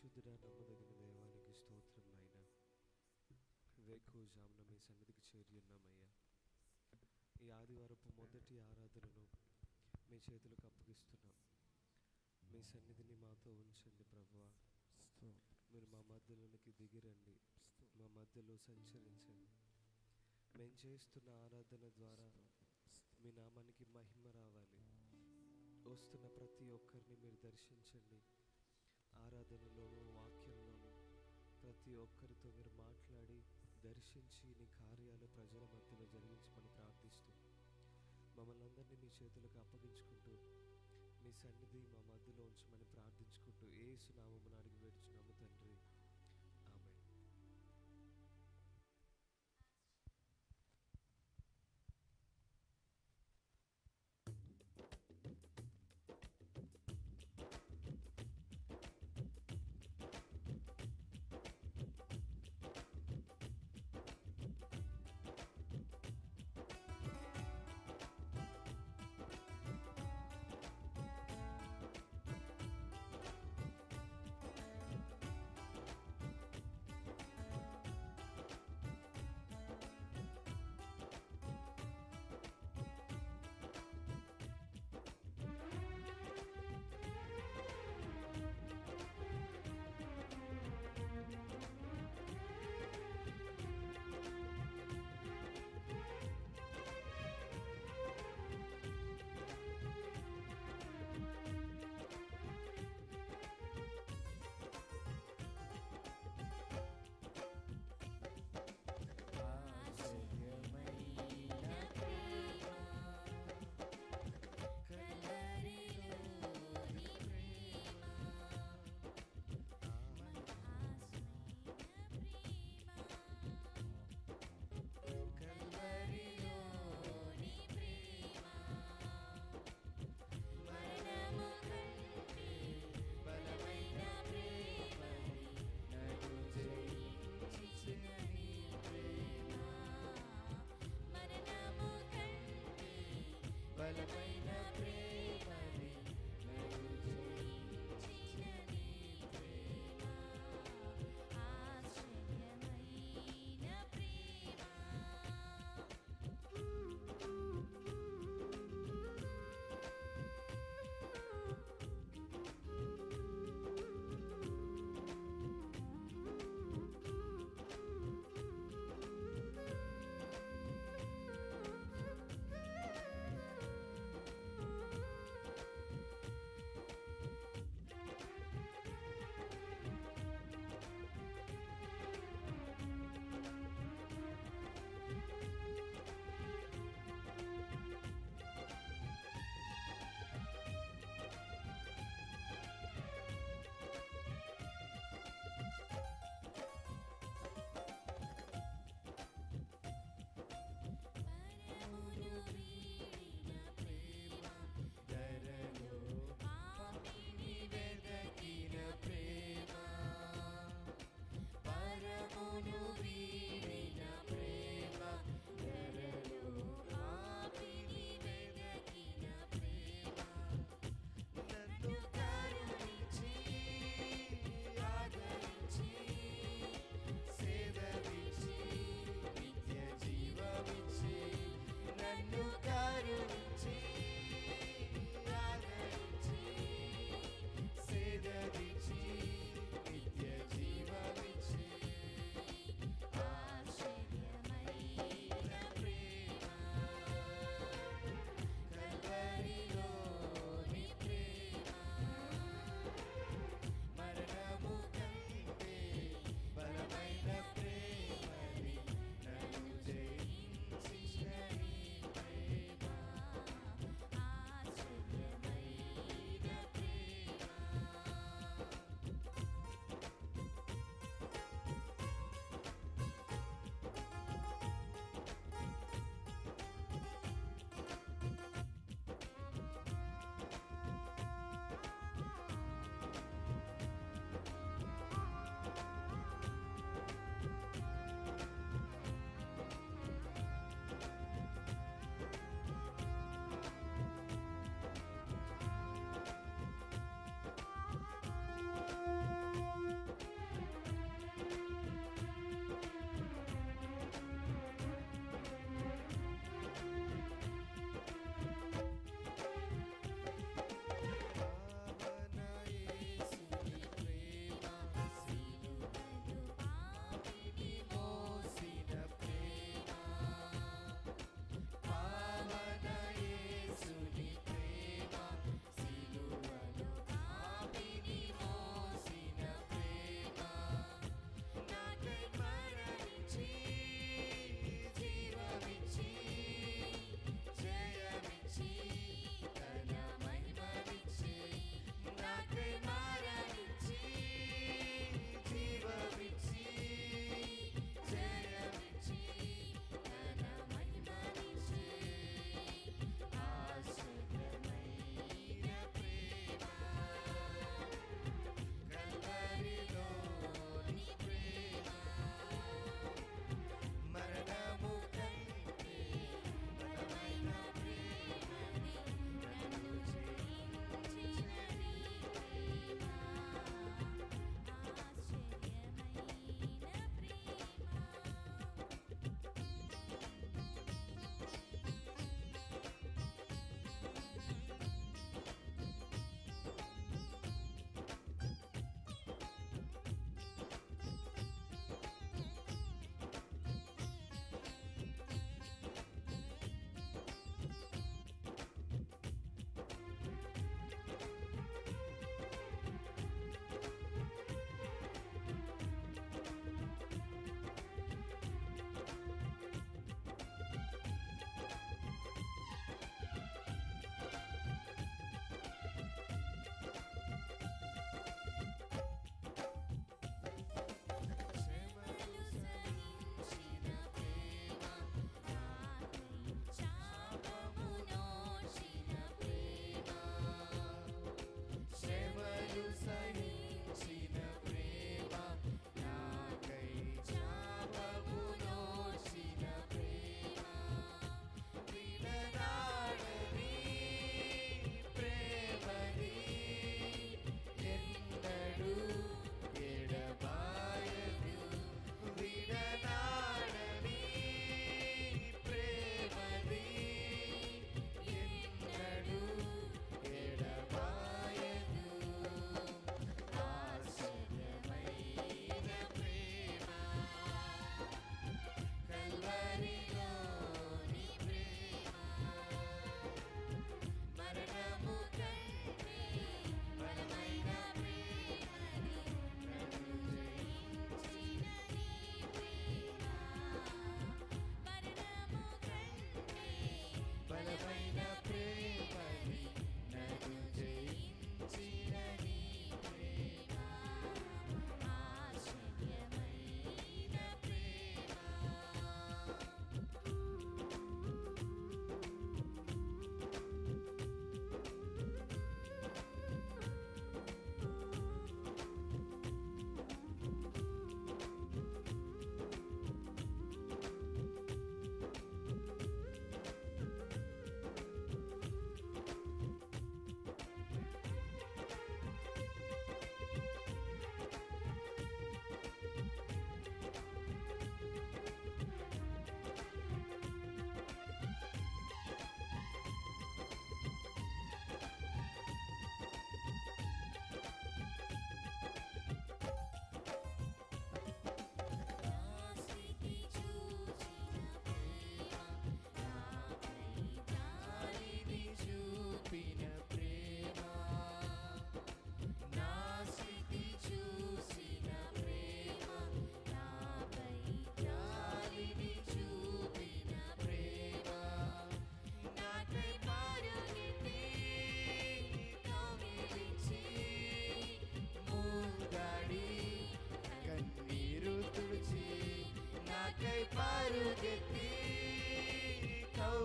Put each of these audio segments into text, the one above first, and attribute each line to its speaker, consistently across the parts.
Speaker 1: పరిశుద్ధుడ నమ్మదగిన దేవానికి స్తోత్రం నాయన. వేకువజామున మీ సన్నిధికి చేరి ఉన్నామయ్యా. ఈ ఆదివారపు మొదటి ఆరాధనను మీ చేతులకు అప్పగిస్తున్నాం. మీ సన్నిధిని మాతో ఉంచండి ప్రభువా. మీరు మా మధ్యలోనికి దిగిరండి, మా మధ్యలో సంచరించండి. మేము చేస్తున్న ఆరాధన ద్వారా మీ నామానికి మహిమ రావాలి. వస్తున్న ప్రతి ఒక్కరిని మీరు దర్శించండి. ఆరాధనలోనూ వాక్యంలోనూ ప్రతి ఒక్కరితో మీరు మాట్లాడి దర్శించి నీ కార్యాలు ప్రజల మధ్యలో జరిగించమని ప్రార్థిస్తూ మమ్మల్ని అందరినీ మీ చేతులకు అప్పగించుకుంటూ మీ సన్నిధి మా మధ్యలో ఉంచమని ప్రార్థించుకుంటూ యేసు నామమున అడిగి వేడుచున్నాము తండ్రి, ఆమేన్.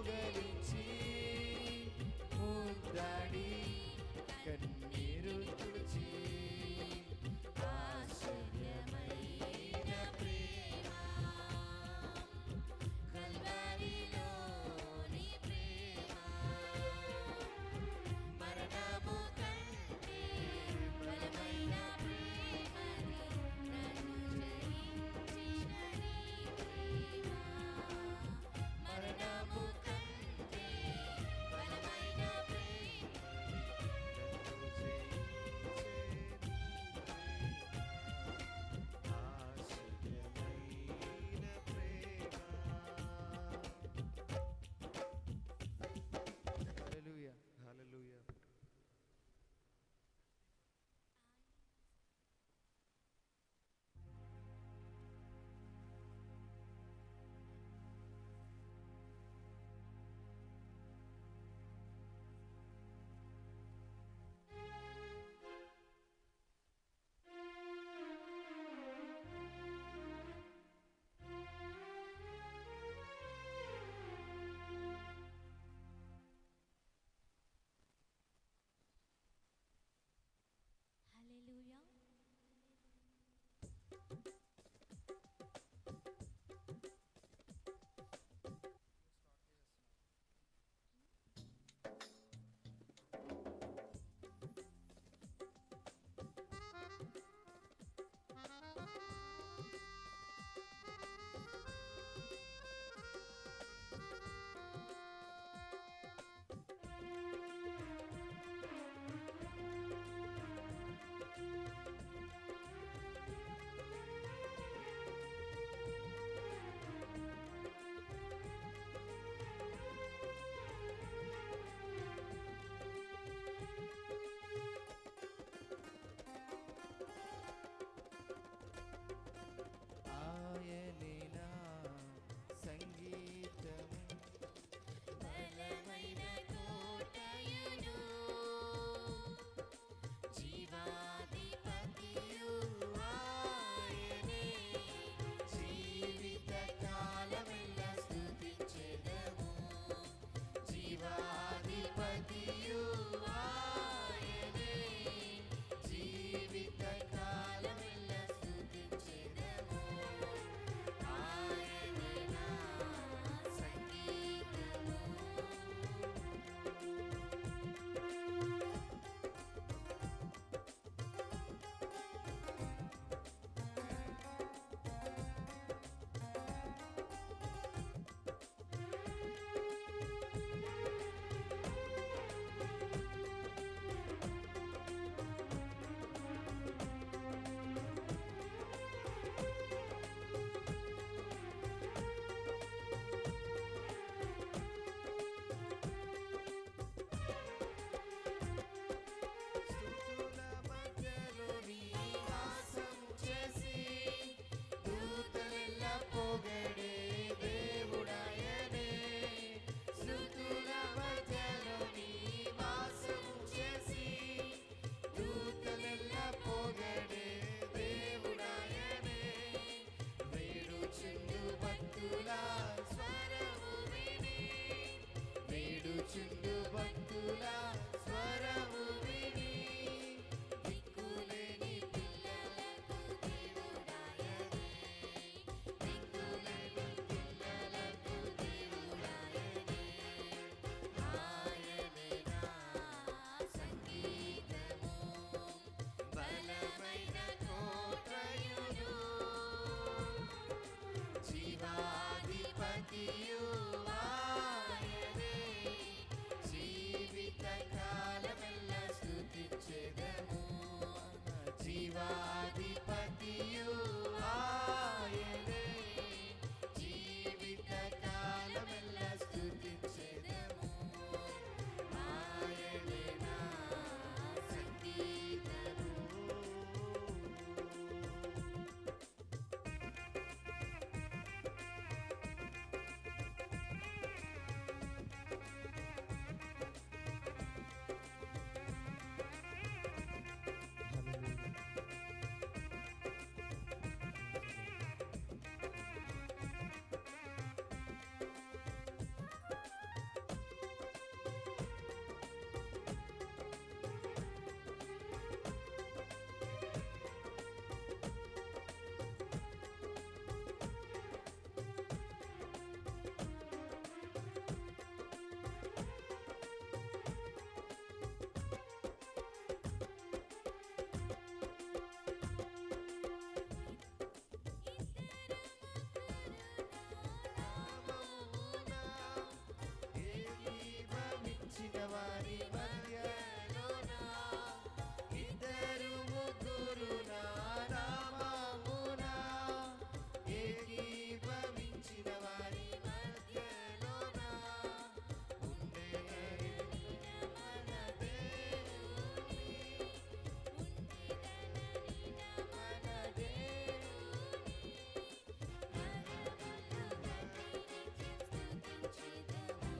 Speaker 2: కౌగలించి ముద్దాడి కన్నీరు తుడిచి ఆశ్చర్యమైన ప్రేమ కల్వరిలోని ప్రేమ మరణము కంటే బలమైన ప్రేమని నన్ను జయించిన నీ ప్రేమ మరణము కంటే
Speaker 3: వారి మధ్యలోన ఇద్దరు ముగ్గురు నా నామమున ఏకీభవించిన వారి మధ్యలోన ఉండేదనని మన దేవుని
Speaker 2: స్తుతించెదము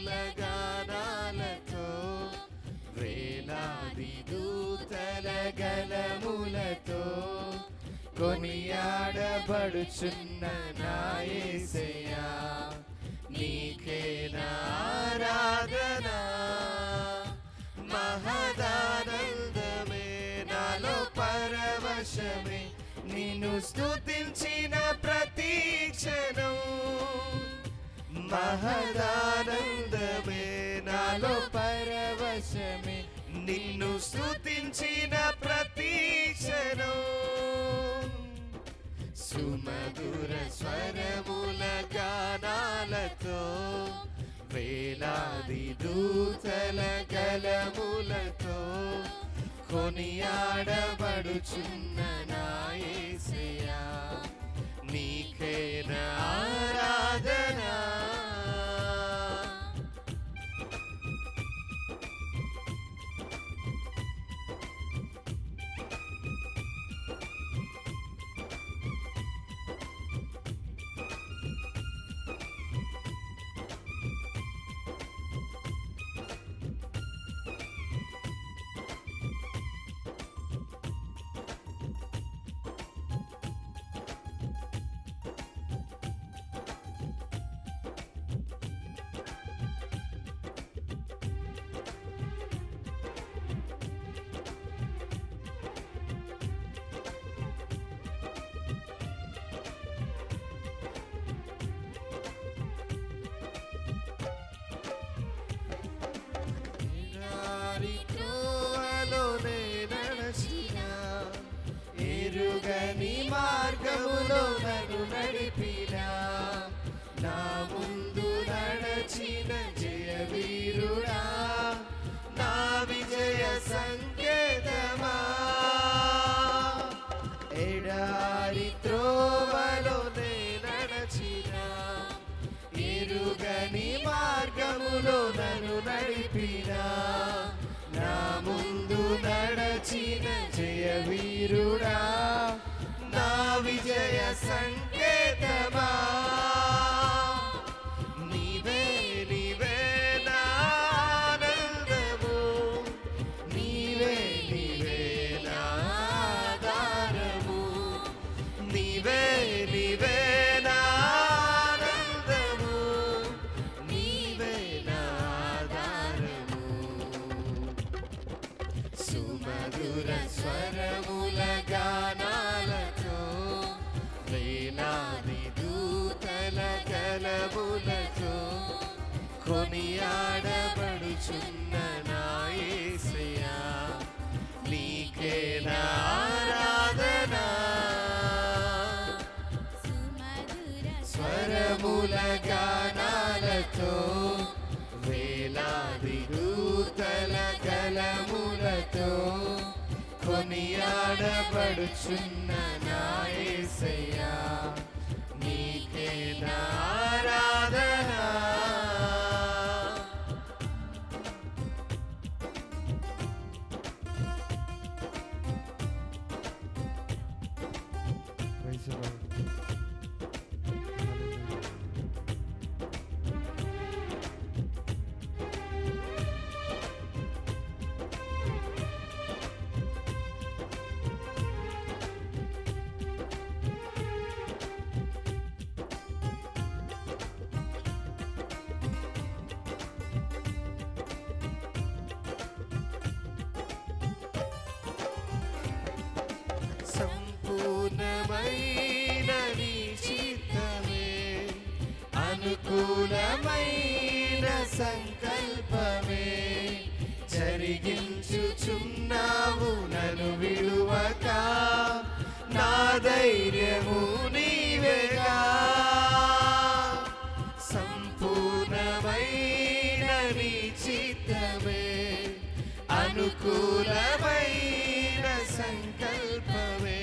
Speaker 3: స్వరముల గానాలతో వేలాది దూతల గలములతో కొనియాడబడుచున్న నా యేసయ్యా నీకే నా ఆరాధన మహదానందమే నాలో పరవశమే నిన్ను స్తుతించిన ప్రతి క్షణం మహదానందమే నాలో పరవశమే నిన్ను స్తుతించిన ప్రతి క్షణం సుమధుర స్వరముల గానాలతో వేలాది దూతల గలములతో కొనియాడబడుచున్న నా యేసయ్యా నీకే నా ఆరాధన ఎరుగని మార్గములో నన్ను నడిపినా నా ముందు నడచిన జయవీరుడా నా విజయ సంకేతమా ఎడారి త్రోవలోనే నడచిన ఎరుగని మార్గములో నన్ను నడిపినా నా ముందు నడచిన జయవీరుడా నా విజయ సంకేతమా నీవే నీవే నా ఆనందము నీవే నీవే నా ఆధారము నీవే నీవే నా ఆనందము నీవే నా ఆధారము సుమధుర స్వరముల గానాలతో వేలాది దూతల గలములతో కొనియాడబడుచున్న నా యేసయ్యా నీకే నా ఆరాధన స్వరముల గానాలతో వేలాది దూతల గలములతో కొనియాడబడుచున్న నా యేసయ్యా నీకే నా ఆరాధన
Speaker 1: Praise the Lord.
Speaker 3: సంపూర్ణమైన నీ చిత్తమే అనుకూలమైన సంకల్పమే జరిగించుచున్నావు నన్ను విడువక నా ధైర్యము నీవేగా సంపూర్ణమైన నీ చిత్తమే అనుకూలమైన సంకల్పమే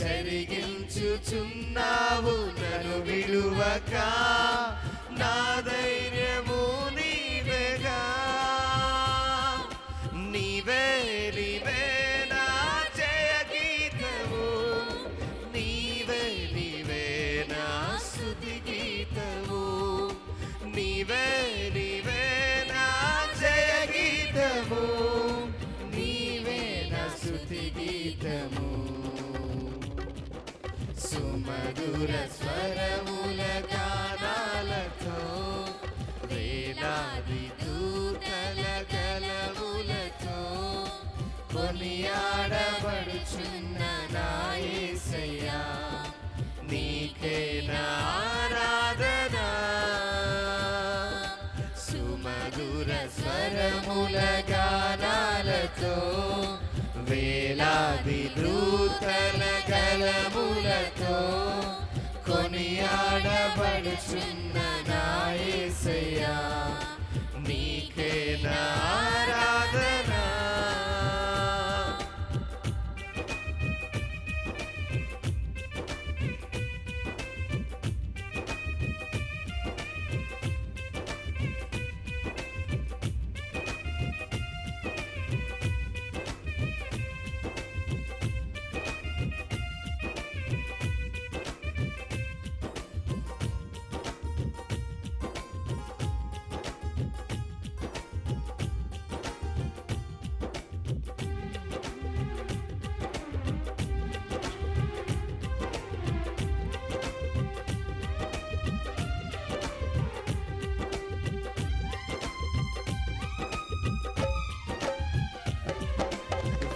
Speaker 3: జరిగించుచున్నావు నన్ను విడువక నా ధైర్యము నీవేగా నీవే నీవే నా జయ గీతము నీవే నీవే నా స్తుతి గీతము నీవే సుమధుర స్వరముల గానాలతో వేలాది దూతల గలములతో కొనియాడబడుచున్న నా యేసయ్యా నీకే నా ఆరాధన సుమధుర స్వరముల గానాలతో వేలాది దూతల గలములతో కొనియాడబడుచున్న నా యేసయ్యా నీకే నా ఆరాధన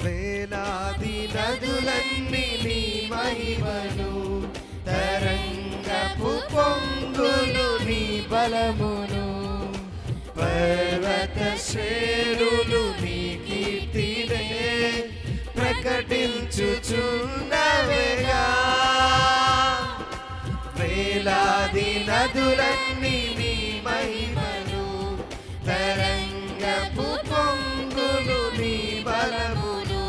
Speaker 3: వేలాది నదులన్నీ నీ మహిమను తరంగపు పొంగులు నీ బలమును పర్వత శ్రేణులు నీ కీర్తినే ప్రకటించుచున్నవేగా వేలాది నదులన్నీ నీ మహిమను తరంగపు పొంగులు నీ బలమును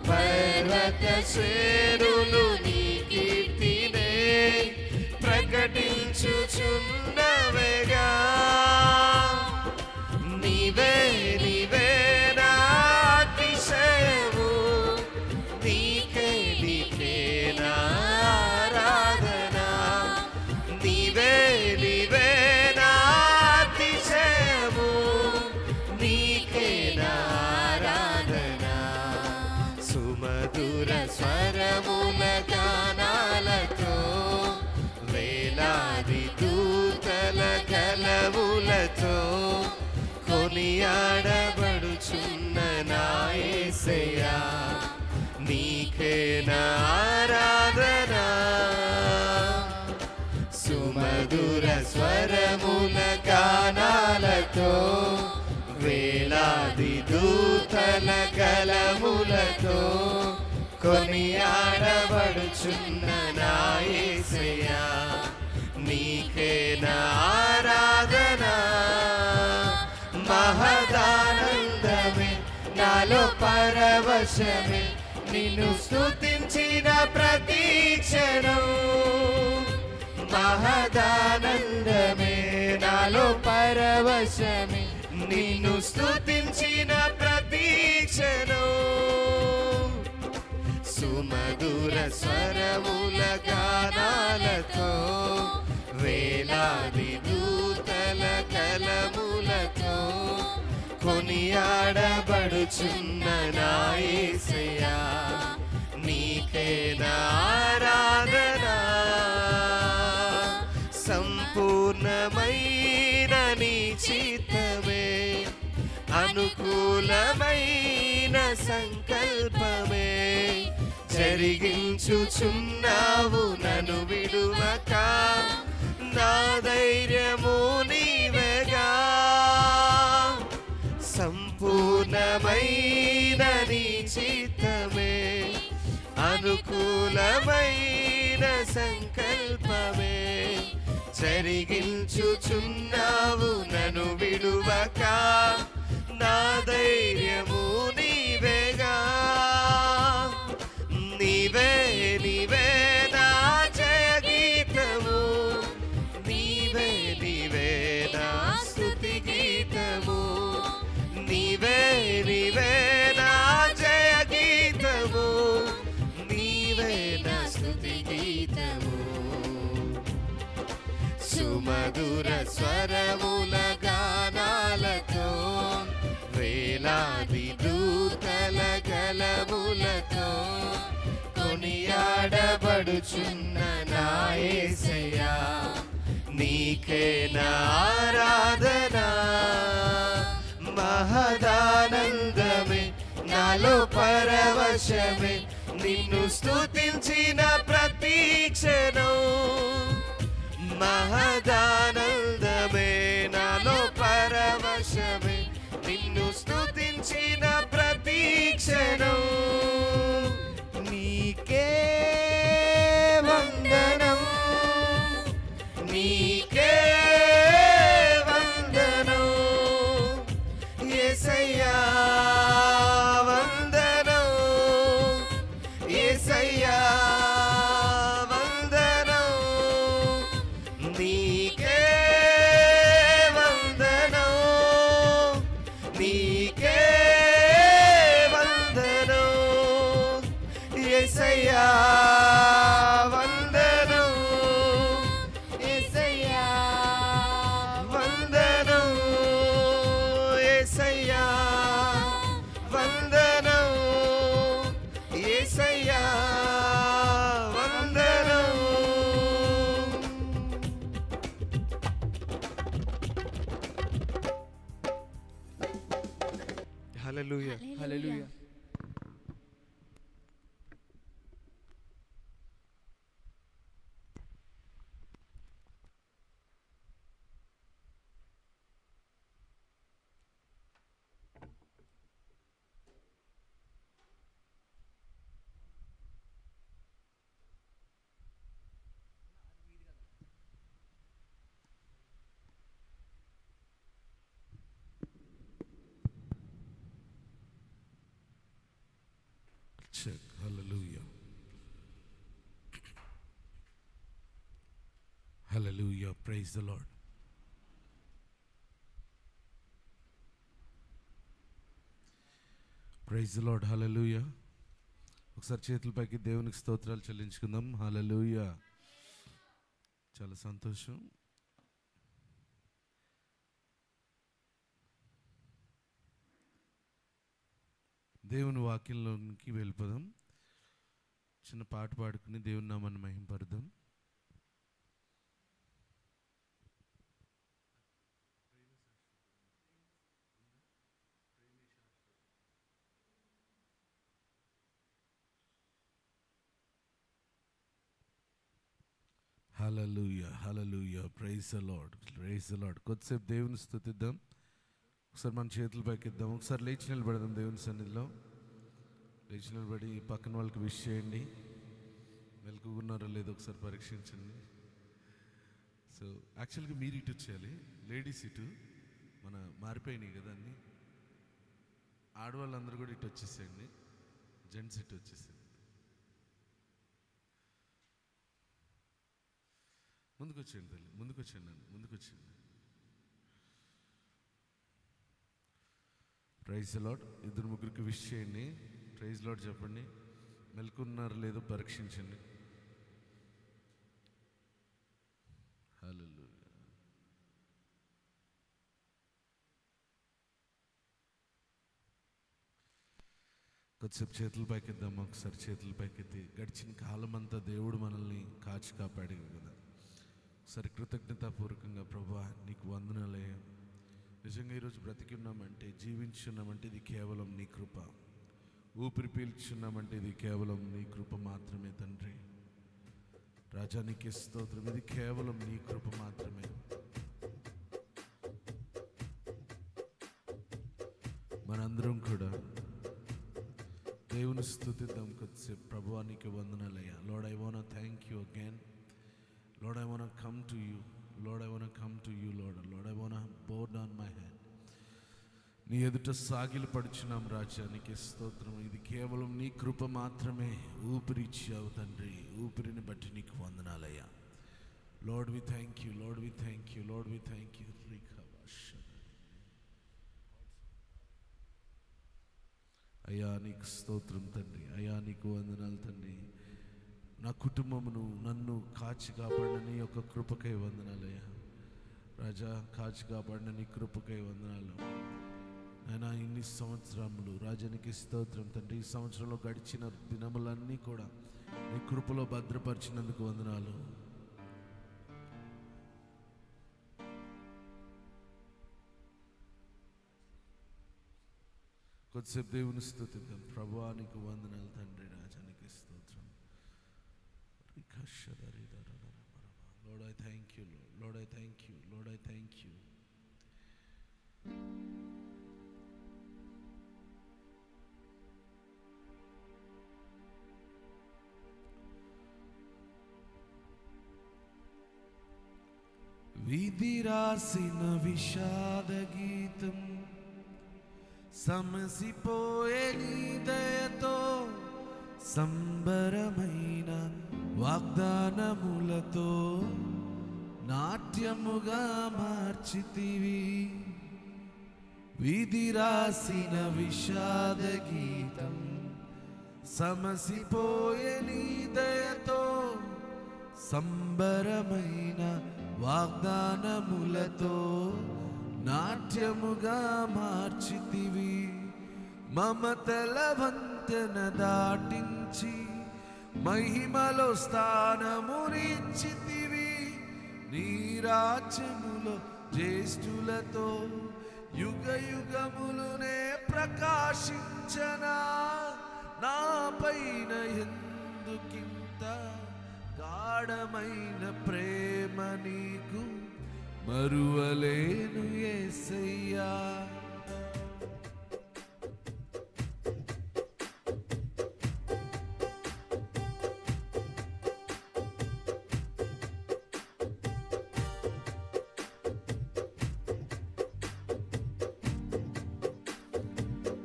Speaker 3: పర్వత శ్రేణులు నీ కీర్తినే ప్రకటించుచున్నవేగా నీవే నీవే నా అతిశయము నీకే నీకే నా ఆరాధన నీవే నీవే నా అతిశయము నీకే నా ఆరాధన సుమధుర స్వరముల గానాలతో వేలాది దూతల గలములతో కొనియాడబడుచున్న నా యేసయ్యా నీకే నా ఆరాధన సుమధుర స్వరముల గానాలతో వేలాది దూతల గలములతో కొనియాడబడుచున్న నా యేసయ్యా నీకే నా ఆరాధన మహదానందమే నాలో పరవశమే నిన్ను స్తుతించిన ప్రతి క్షణం మహదానందమే నాలో పరవశమే నిన్ను స్తుతించిన ప్రతి క్షణం సుమధుర స్వరముల గానాలతో వేలాది దూతల కలములతో కొనియాడబడుచున్న నా యేసయ్యా నీకే నా ఆరాధన సంపూర్ణమైన నీ చిత్తమే అనుకూలమైన సంకల్పమే జరిగించుచున్నావు నన్ను విడువక నా ధైర్యము నీవేగా సంపూర్ణమైన నీ చిత్తమే అనుకూలమైన సంకల్పమే జరిగించుచున్నావు నన్ను విడువక నా ధైర్యము నీవేగా నీవే నీవే నా జయ గీతము నీవే నీవే నా స్తుతి గీతము నీవే నీవే నా జయ గీతము నీవే నా స్తుతి గీతము సుమధుర స్వరముల గానాలతో వేలాది దూతల గలములతో కొనియాడబడుచున్న యేసయ్యా నీకే నా ఆరాధన మహదానందమే నాలో పరవశమే నిన్ను స్తుతించిన ప్రతి క్షణం మహదానందమే నాలో పరవశమే నిన్ను స్తుతించిన ప్రతి క్షణం నీకే వందనం నీకే వందనం యేసయ్యా వందనం యేసయ్యా వందనం నీకే వందనం నీకే వందనం యేసయ్యా వందనం యేసయ్యా వందనం యేసయ్యా వందనం యేసయ్యా వందనం హల్లెలూయా
Speaker 4: హల్లెలూయా.
Speaker 5: Check. Hallelujah. Hallelujah. Praise the Lord. Praise the Lord. Hallelujah. ఒకసారి చేతులపైకి దేవునికి స్తోత్రాలు చెల్లించుకుందాం. హల్లెలూయా. చాలా సంతోషం. దేవుని వాక్యంలోనికి వెళ్ళిపోదాం. చిన్న పాట పాడుకుని దేవుని నామాన్ని మహింపరుద్దాం. హల్లెలూయా హల్లెలూయా. Praise the Lord praise the Lord. కొద్దిసేపు దేవుని స్తుతిద్దాం. ఒకసారి మన చేతులు పైకిద్దాం. ఒకసారి లేచి నిలబడదాం దేవుని సన్నిధిలో. లేచి నిలబడి పక్కన వాళ్ళకి విష్ చేయండి. మెలకున్నారో లేదో ఒకసారి పరీక్షించండి. సో యాక్చువల్గా మీరు ఇటు వచ్చేయాలి. లేడీస్ ఇటు మన మారిపోయినాయి కదా అన్నీ. ఆడవాళ్ళందరూ కూడా ఇటు వచ్చేసేయండి. జెంట్స్ ఇటు వచ్చేసేయండి. ముందుకు వచ్చేయండి తల్లి, ముందుకు వచ్చేయండి అండి, ముందుకు వచ్చేయండి. Praise the Lord. ఇద్దరు ముగ్గురికి విష్ చేయండి. ప్రైజ్ లార్డ్ చెప్పండి. మెలకున్నారో లేదో పరీక్షించండి. హల్లెలూయా. కొద్దిసేపు చేతుల పైకిద్దాం. ఒకసారి చేతుల పైకెత్తి గడిచిన కాలం అంతా దేవుడు మనల్ని కాచి కాపాడాడు కదా. ఒకసారి కృతజ్ఞతాపూర్వకంగా ప్రభువా నీకు వందనాలయ్యా. నిజంగా ఈరోజు బ్రతికి ఉన్నామంటే, జీవించున్నామంటే ఇది కేవలం నీ కృప. ఊపిరి పీల్చున్నామంటే ఇది కేవలం నీ కృప మాత్రమే తండ్రి. రాజా నీకే స్తోత్రం. ఇది కేవలం నీ కృప మాత్రమే. మనందరం కూడా దేవుని స్తుతిద్దాం కొద్దిసేపు. ప్రభువా నీకు వందనాలయ్యా. Lord I want thank you again. Lord, I want to come to you. Lord, I want to come to you, Lord. Lord, I want to bow down my head. నీ ఎదుట సాగిలు పడుచున్నాం రాజా. నీకే స్తోత్రం. ఇది కేవలం నీ కృప మాత్రమే. ఊపిరి ఇచ్చావు తండ్రి. ఊపిరిని బట్టి నీకు వందనాలయ్యా. Lord, we thank you. Lord, we thank you. Lord, we thank you. అయ్యా నీకు స్తోత్రం తండ్రి. అయ్యా నీకు వందనాలు తండ్రి. నా కుటుంబమును నన్ను కాచి కాపాడిన నీ యొక్క కృపకై వందనాలయ్యా. రాజా కాచి కాపాడిన నీ కృపకై వందనాలు. ఆయన ఇన్ని సంవత్సరములు రాజానికి స్తోత్రం తండ్రి. ఈ సంవత్సరంలో గడిచిన దినములన్నీ కూడా నీ కృపలో భద్రపరిచినందుకు వందనాలు. కొద్దిసేపు దేవుని స్తుతిద్దాం. ప్రభువా నీకు వందనాలు తండ్రి, రాజానికి స్తోత్రం. Lord, I thank you, Lord. Lord, I thank you. Lord, I thank you. విధి రాసిన విషాద గీతం సమసిపోయే నీ దయతో, సంబరమైన వాగ్దానములతో నాట్యముగా మార్చితివి. విధి రాసిన విషాద గీతం సమసిపోయే నీ దయతో, సంబరమైన వాగ్దానములతో నాట్యముగా మార్చితివి. మమతల వంతెన దాటించి మహిమలో స్థానమునిచ్చితివి. నీ రాజ్యములో జ్యేష్ఠులతో యుగ యుగములునే ప్రకాశించనా. నా పైన ఎందుకింత గాఢమైన ప్రేమ నీకు, మరువలేను యేసయ్యా.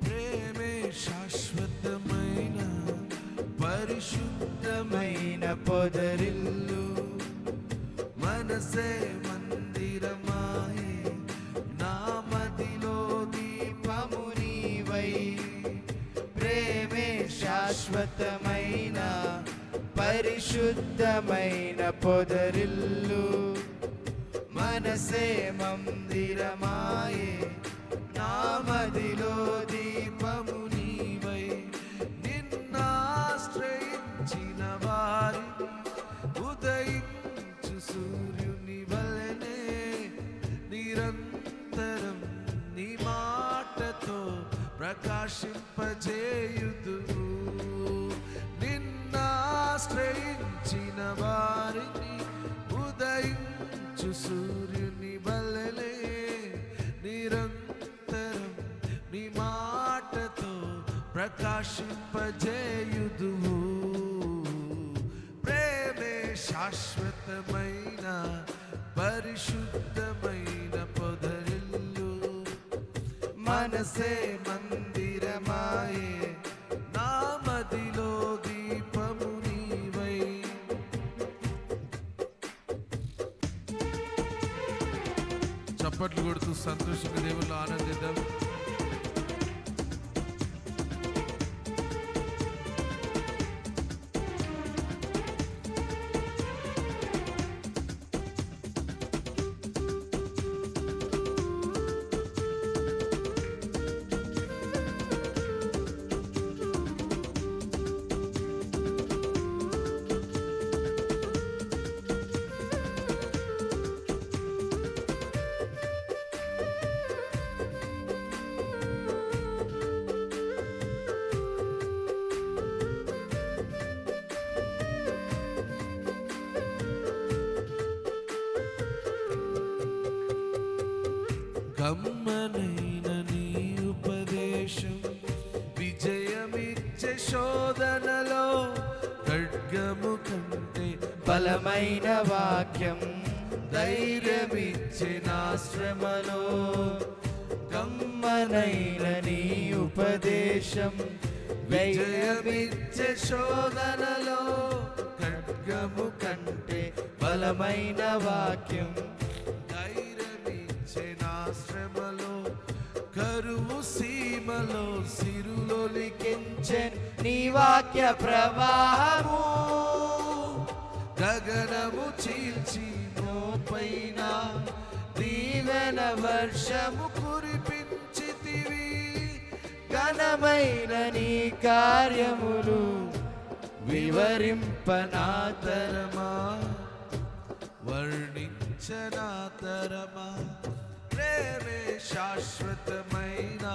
Speaker 5: ప్రేమే శాశ్వతమైన పరిశుద్ధమైన పొదరిల్లు, మనసే మందిరమాయే నా మదిలో దీపము నీవై. ప్రేమే శాశ్వతమైన పరిశుద్ధమైన పొదరిల్లు, మనసే మందిరమాయే నా మదిలో దీపము నీవై. నిన్నాశ్రయించిన వారిని ఉదయించు సూర్యుని వలెనే నిరంతరం నీ మాటతో ప్రకాశింపజేయుదువు. నిన్నాశ్రయించిన వారిని ఉదయించు సూర్యుని వలెనే నిరంతరం నీ మాటతో ప్రకాశింపజేయుదువు. ప్రేమే శాశ్వతమైన పరిశుద్ధమైన పొదరిల్లు, మనసే మందిరమాయే నా మదిలో దీపము నీవై. చప్పట్లు కొడుతూ సంతోషంగా దేవుళ్ళు ఆనందిద్దాం. కమ్మనైన నీ ఉపదేశం విజయమిచ్చే శోధనలో, ఖడ్గము కంటే బలమైన వాక్యం ధైర్యమిచ్చే నా శ్రమలో. కమ్మనైన నీ ఉపదేశం విజయమిచ్చే శోధనలో, ఖడ్గము కంటే బలమైన వాక్యం ధైర్యమిచ్చే నా శ్రమలో. కరువు సీమలో సిరులొలికించెన్ నీ వాక్య ప్రవాహము, గగనము చీల్చి మోపైన దీవెన వర్షము కురిపించితివి. ఘనమైన నీ కార్యములు వివరింపనాతరమా, వర్ణించనాతరమా. ప్రేమే శాశ్వతమైన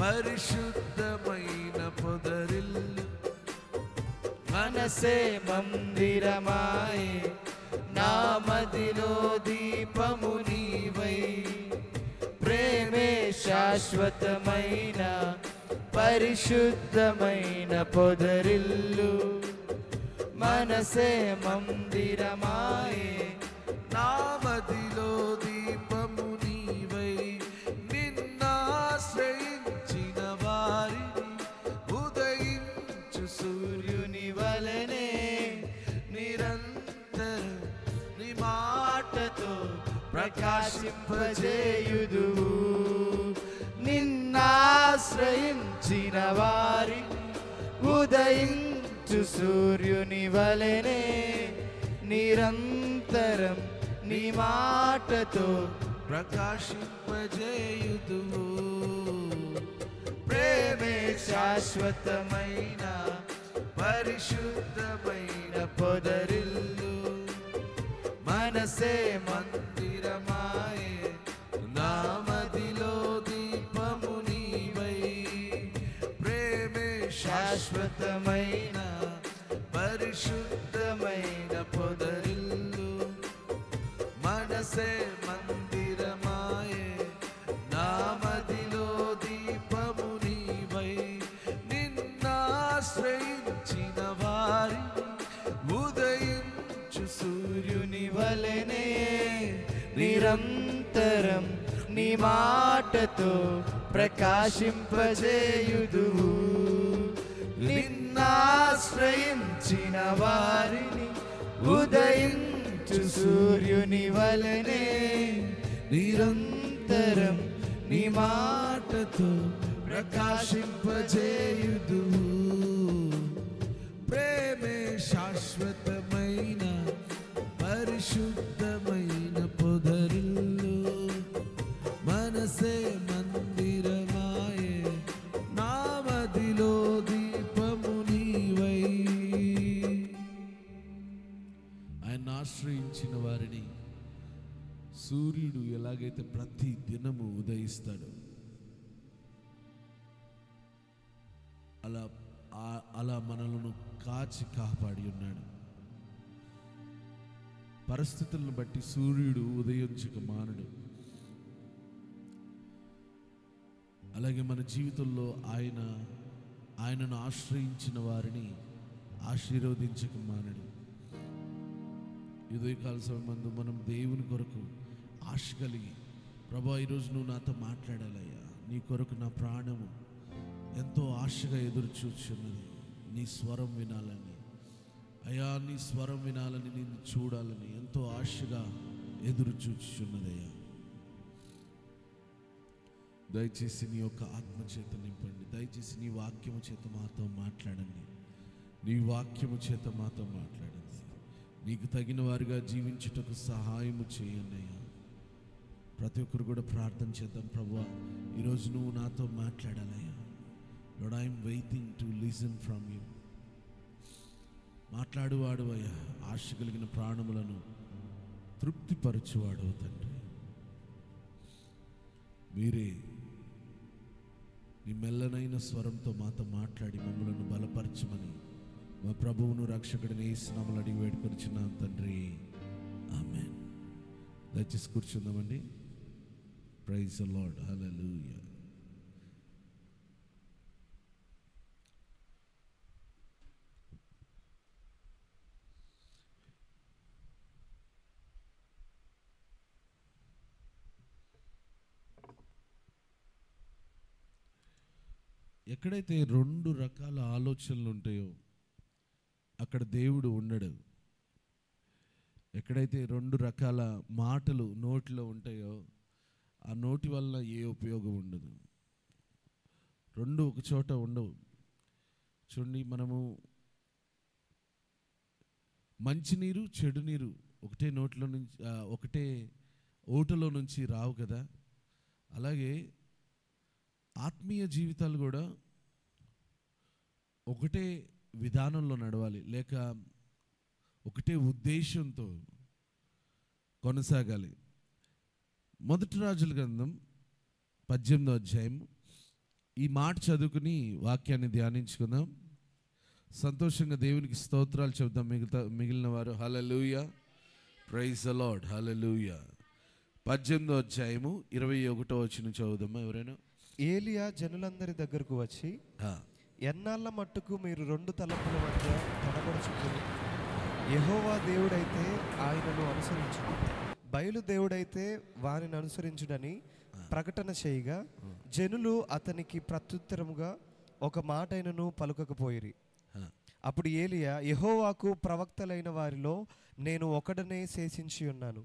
Speaker 5: పరిశుద్ధమైన పరిశుద్ధమైన పొదరిల్లు
Speaker 3: మనసే మందిరమాయే నా మదిలో దీపము నీవై ప్రేమే శాశ్వతమైన పరిశుద్ధమైన పొదరిల్లు మనసే మందిరమాయే
Speaker 5: నా మదిలో దీపము నీవై నిన్నాశ్రయించిన వారిని ఉదయించు
Speaker 3: సూర్యుని వలనే
Speaker 5: నిరంతరం నీ
Speaker 3: మాటతో ప్రకాశింపజేయుదువు నిన్నాశ్రయించిన వారిని ఉదయించు సూర్యుని వలనే నిరంతరం నీ మాటతో
Speaker 5: ప్రకాశింపజేయుదువు
Speaker 3: ప్రేమే శాశ్వతమైన
Speaker 5: పరిశుద్ధమైన
Speaker 3: పొదరిల్లు మనసే
Speaker 5: మందిరమాయే నా మదిలో దీపము నీవై ప్రేమే
Speaker 3: శాశ్వతమైన
Speaker 5: పరిశుద్ధమైన పొదరిల్లు మనసే మందిరమాయే నా మదిలో దీపము నీవై నిన్నాశ్రయించిన వారిని ఉదయించు
Speaker 3: సూర్యుని వలనే నిరంతరం నీ మాటతో ప్రకాశింపజేయుదువు నిన్నాశ్రయించిన వారిని ఉదయించు సూర్యుని వలనే నిరంతరం నీ మాటతో
Speaker 5: ప్రకాశింపజేయుదువు ప్రేమే శాశ్వతమైన పరిశుద్ధమైన పొదరిల్లు మనసే మందిరమాయే నా మదిలో దీపము నీవై ఆయన ఆశ్రయించిన వారిని సూర్యుడు ఎలాగైతే ప్రతి దినము ఉదయిస్తాడు అలా మనలను కాచి కాపాడి ఉన్నాడు. పరిస్థితులను బట్టి సూర్యుడు ఉదయించక మానడు. అలాగే మన జీవితంలో ఆయనను ఆశ్రయించిన వారిని ఆశీర్వదించక మానడు. ఉదయకాల సమయమందు మనం దేవుని కొరకు ఆశ కలిగి, ప్రభా ఈరోజు నువ్వు నాతో మాట్లాడాలయ్యా, నీ కొరకు నా ప్రాణము ఎంతో ఆశగా ఎదురు చూచున్నది, నీ స్వరం వినాలని అయ్యా, నీ స్వరం వినాలని, నిన్ను చూడాలని ఎంతో ఆశగా ఎదురు చూచున్నదయ్యా. దయచేసి నీ యొక్క ఆత్మ చేత నింపండి. దయచేసి నీ వాక్యము చేత మాతో మాట్లాడండి. నీ వాక్యము చేత మాతో మాట్లాడండి. నీకు తగిన వారిగా జీవించుటకు సహాయము చేయండి అయ్యా. ప్రతి ఒక్కరు కూడా ప్రార్థన చేద్దాం. ప్రభువా ఈరోజు నువ్వు నాతో మాట్లాడాలయ్యా. Lord, I am waiting to listen from you. మాట్లాడువాడు అయ్యా, ఆశ కలిగిన ప్రాణములను తృప్తిపరచువాడు తండ్రి. మీరే నీ మెల్లనైన స్వరంతో మాతో మాట్లాడి మమ్మలను బలపరచమని మా ప్రభువును రక్షకుడిని యేసు నామములో అడిగి వేడుకొనిచున్నాం తండ్రి, ఆమేన్. దయచేసి కూర్చుందామండి. ప్రైజ్ ది లార్డ్, హల్లెలూయా. ఎక్కడైతే రెండు రకాల ఆలోచనలు ఉంటాయో అక్కడ దేవుడు ఉండడు. ఎక్కడైతే రెండు రకాల మాటలు నోటిలో ఉంటాయో ఆ నోటి వల్ల ఏ ఉపయోగం ఉండదు. రెండు ఒక చోట ఉండవు. చూడండి, మనము మంచినీరు చెడు నీరు ఒకటే నోట్లో నుంచి ఒకటే ఓటలో నుంచి రావు కదా. అలాగే ఆత్మీయ జీవితాలు కూడా ఒకటే విధానంలో నడవాలి, లేక ఒకటే ఉద్దేశంతో కొనసాగాలి. మొదటి రాజుల గ్రంథం 18వ అధ్యాయం ఈ మాట చదువుకుని వాక్యాన్ని ధ్యానించుకుందాం. సంతోషంగా దేవునికి స్తోత్రాలు చెబుదాం. మిగిలిన వారు హల్లెలూయా, ప్రైజ్ ద లార్డ్, హల్లెలూయా. 18వ అధ్యాయము 21వ వచనం చదువుదామా ఎవరైనా.
Speaker 1: ఏలియా జనులందరి దగ్గరకు వచ్చి, ఎన్నాళ్ళ మట్టుకు మీరు రెండు తలంపుల మధ్య తడబడుచుకుని, యెహోవా దేవుడైతే ఆయనను అనుసరించుడు, బయలు దేవుడైతే వారిని అనుసరించుడని ప్రకటన చేయగా, జనులు అతనికి ప్రత్యుత్తరముగా ఒక మాటైనను పలుకకపోయిరి. అప్పుడు ఏలియా, యెహోవాకు ప్రవక్తలైన వారిలో నేను ఒకడనే శేషించి ఉన్నాను.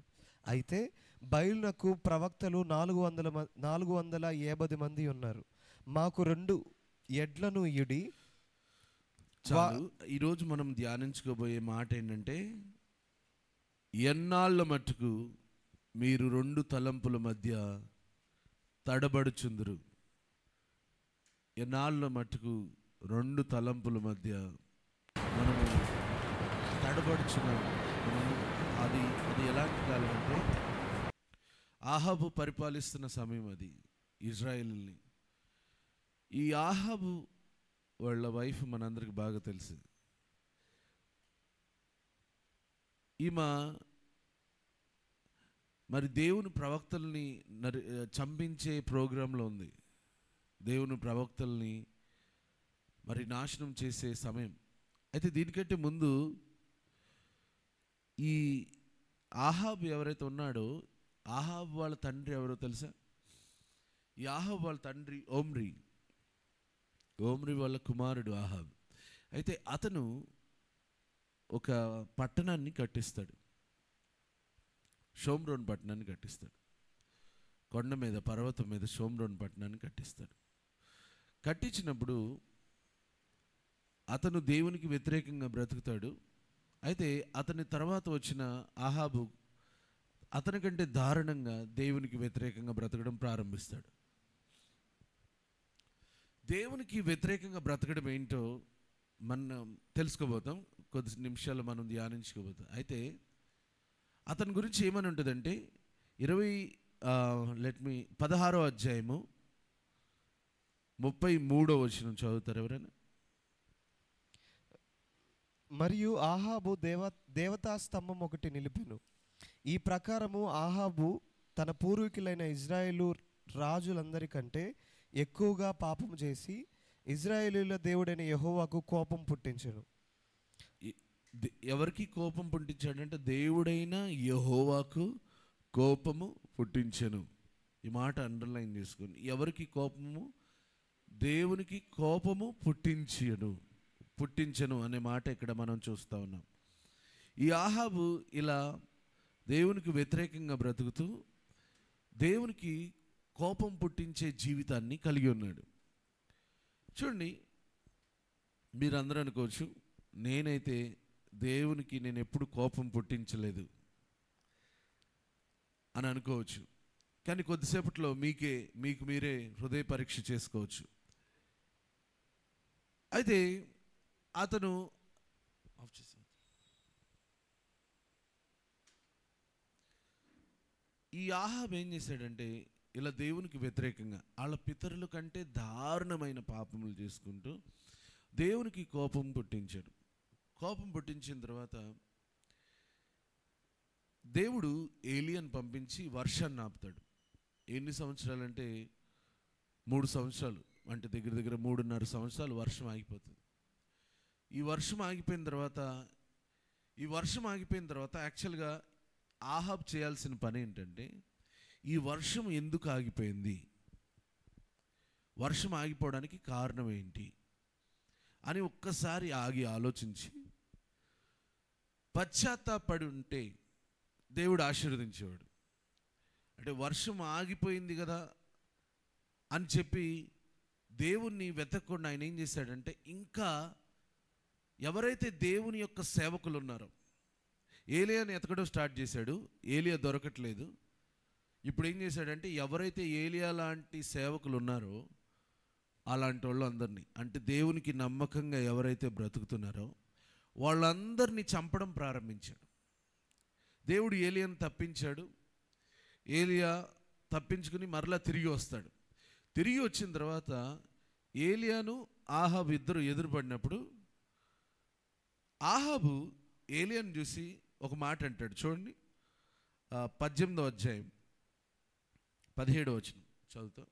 Speaker 1: అయితే బయలునకు ప్రవక్తలు 450 మంది ఉన్నారు. మాకు 2 ఎడ్లను ఇడి.
Speaker 5: ఈరోజు మనం ధ్యానించుకోబోయే మాట ఏంటంటే, ఎన్నాళ్ళ మట్టుకు మీరు 2 తలంపుల మధ్య తడబడుచుందురు. ఎన్నాళ్ళ మట్టుకు 2 తలంపుల మధ్య మనము తడబడుచున్నాం. అది ఎలాంటి కాలం అంటే, ఆహాబు పరిపాలిస్తున్న సమయం అది ఇజ్రాయేలుని. ఈ ఆహాబు వాళ్ళ వైఫ్ మనందరికి బాగా తెలుసు. ఈమె మరి దేవుని ప్రవక్తల్ని చంపించే ప్రోగ్రాంలో ఉంది. దేవుని ప్రవక్తల్ని మరి నాశనం చేసే సమయం. అయితే దీనికంటే ముందు ఈ ఆహాబు ఎవరైతే ఉన్నాడో, ఆహాబు వాళ్ళ తండ్రి ఎవరో తెలుసా? ఈ ఆహాబు వాళ్ళ తండ్రి ఓమ్రి వాళ్ళ కుమారుడు ఆహాబు. అయితే అతను ఒక పట్టణాన్ని కట్టిస్తాడు, షోమ్రోన్ పట్టణాన్ని కట్టిస్తాడు. కొండ మీద, పర్వతం మీద షోమ్రోన్ పట్టణాన్ని కట్టిస్తాడు. కట్టించినప్పుడు అతను దేవునికి వ్యతిరేకంగా బ్రతుకుతాడు. అయితే అతని తర్వాత వచ్చిన ఆహాబు అతనికంటే దారుణంగా దేవునికి వ్యతిరేకంగా బ్రతకడం ప్రారంభిస్తాడు. దేవునికి వ్యతిరేకంగా బ్రతకడం ఏంటో మనం తెలుసుకోబోతాం, కొద్ది నిమిషాలు మనం ధ్యానించుకోబోతాం. అయితే అతని గురించి ఏమని ఉంటుందంటే, 16వ అధ్యాయము 33వ వచనం చదువుతారు ఎవరైనా.
Speaker 1: మరియు ఆహాబు దేవతా స్తంభం ఒకటి నిలిపెను. ఈ ప్రకారము ఆహాబు తన పూర్వీకులైన ఇజ్రాయేలు రాజులందరికంటే ఎక్కువగా పాపం చేసి ఇజ్రాయేలీల దేవుడైన యెహోవాకు కోపం పుట్టించెను.
Speaker 5: ఎవరికి కోపం పుట్టించాడంటే, దేవుడైన యెహోవాకు కోపము పుట్టించెను. ఈ మాట అండర్లైన్ చేసుకొని, ఎవరికి కోపము? దేవునికి కోపము పుట్టించెను అనే మాట ఇక్కడ మనం చూస్తూ ఉన్నాం. ఈ ఆహాబు ఇలా దేవునికి వ్యతిరేకంగా బ్రతుకుతూ దేవునికి కోపం పుట్టించే జీవితాన్ని కలిగి ఉన్నాడు. చూడండి, మీరందరూ అనుకోవచ్చు, నేనైతే దేవునికి నేను ఎప్పుడు కోపం పుట్టించలేదు అని అనుకోవచ్చు. కానీ కొద్దిసేపట్లో మీకు మీరే హృదయ పరీక్ష చేసుకోవచ్చు. అయితే అతను ఈ ఆహాబు ఏం చేశాడంటే, ఇలా దేవునికి వ్యతిరేకంగా వాళ్ళ పితరుల కంటే దారుణమైన పాపములు చేసుకుంటూ దేవునికి కోపం పుట్టించాడు. కోపం పుట్టించిన తర్వాత దేవుడు ఏలియాను పంపించి వర్షాన్ని ఆపుతాడు. ఎన్ని సంవత్సరాలంటే 3 సంవత్సరాలు, అంటే దగ్గర దగ్గర 3.5 సంవత్సరాలు వర్షం ఆగిపోతుంది. ఈ వర్షం ఆగిపోయిన తర్వాత యాక్చువల్గా ఆహాబ్ చేయాల్సిన పని ఏంటంటే, ఈ వర్షం ఎందుకు ఆగిపోయింది, వర్షం ఆగిపోవడానికి కారణం ఏంటి అని ఒక్కసారి ఆగి ఆలోచించి పశ్చాత్తాపడి ఉంటే దేవుడు ఆశీర్వదించేవాడు. అంటే వర్షం ఆగిపోయింది కదా అని చెప్పి దేవుణ్ణి వెతకకుండా ఆయన ఏం చేశాడంటే, ఇంకా ఎవరైతే దేవుని యొక్క సేవకులు ఉన్నారో, ఏలియాని ఎతకడం స్టార్ట్ చేశాడు. ఏలియా దొరకట్లేదు. ఇప్పుడు ఏం చేశాడంటే, ఎవరైతే ఏలియా లాంటి సేవకులు ఉన్నారో అలాంటి వాళ్ళు అందరినీ, అంటే దేవునికి నమ్మకంగా ఎవరైతే బ్రతుకుతున్నారో వాళ్ళందరినీ చంపడం ప్రారంభించాడు. దేవుడు ఏలియాను తప్పించాడు. ఏలియా తప్పించుకుని మరలా తిరిగి వస్తాడు. తిరిగి వచ్చిన తర్వాత ఏలియాను ఆహాబు ఇద్దరు ఎదురుపడినప్పుడు ఆహాబు ఏలియాను చూసి ఒక మాట అంటాడు. చూడండి, 18వ అధ్యాయం 17వ వచనం చదువుతా.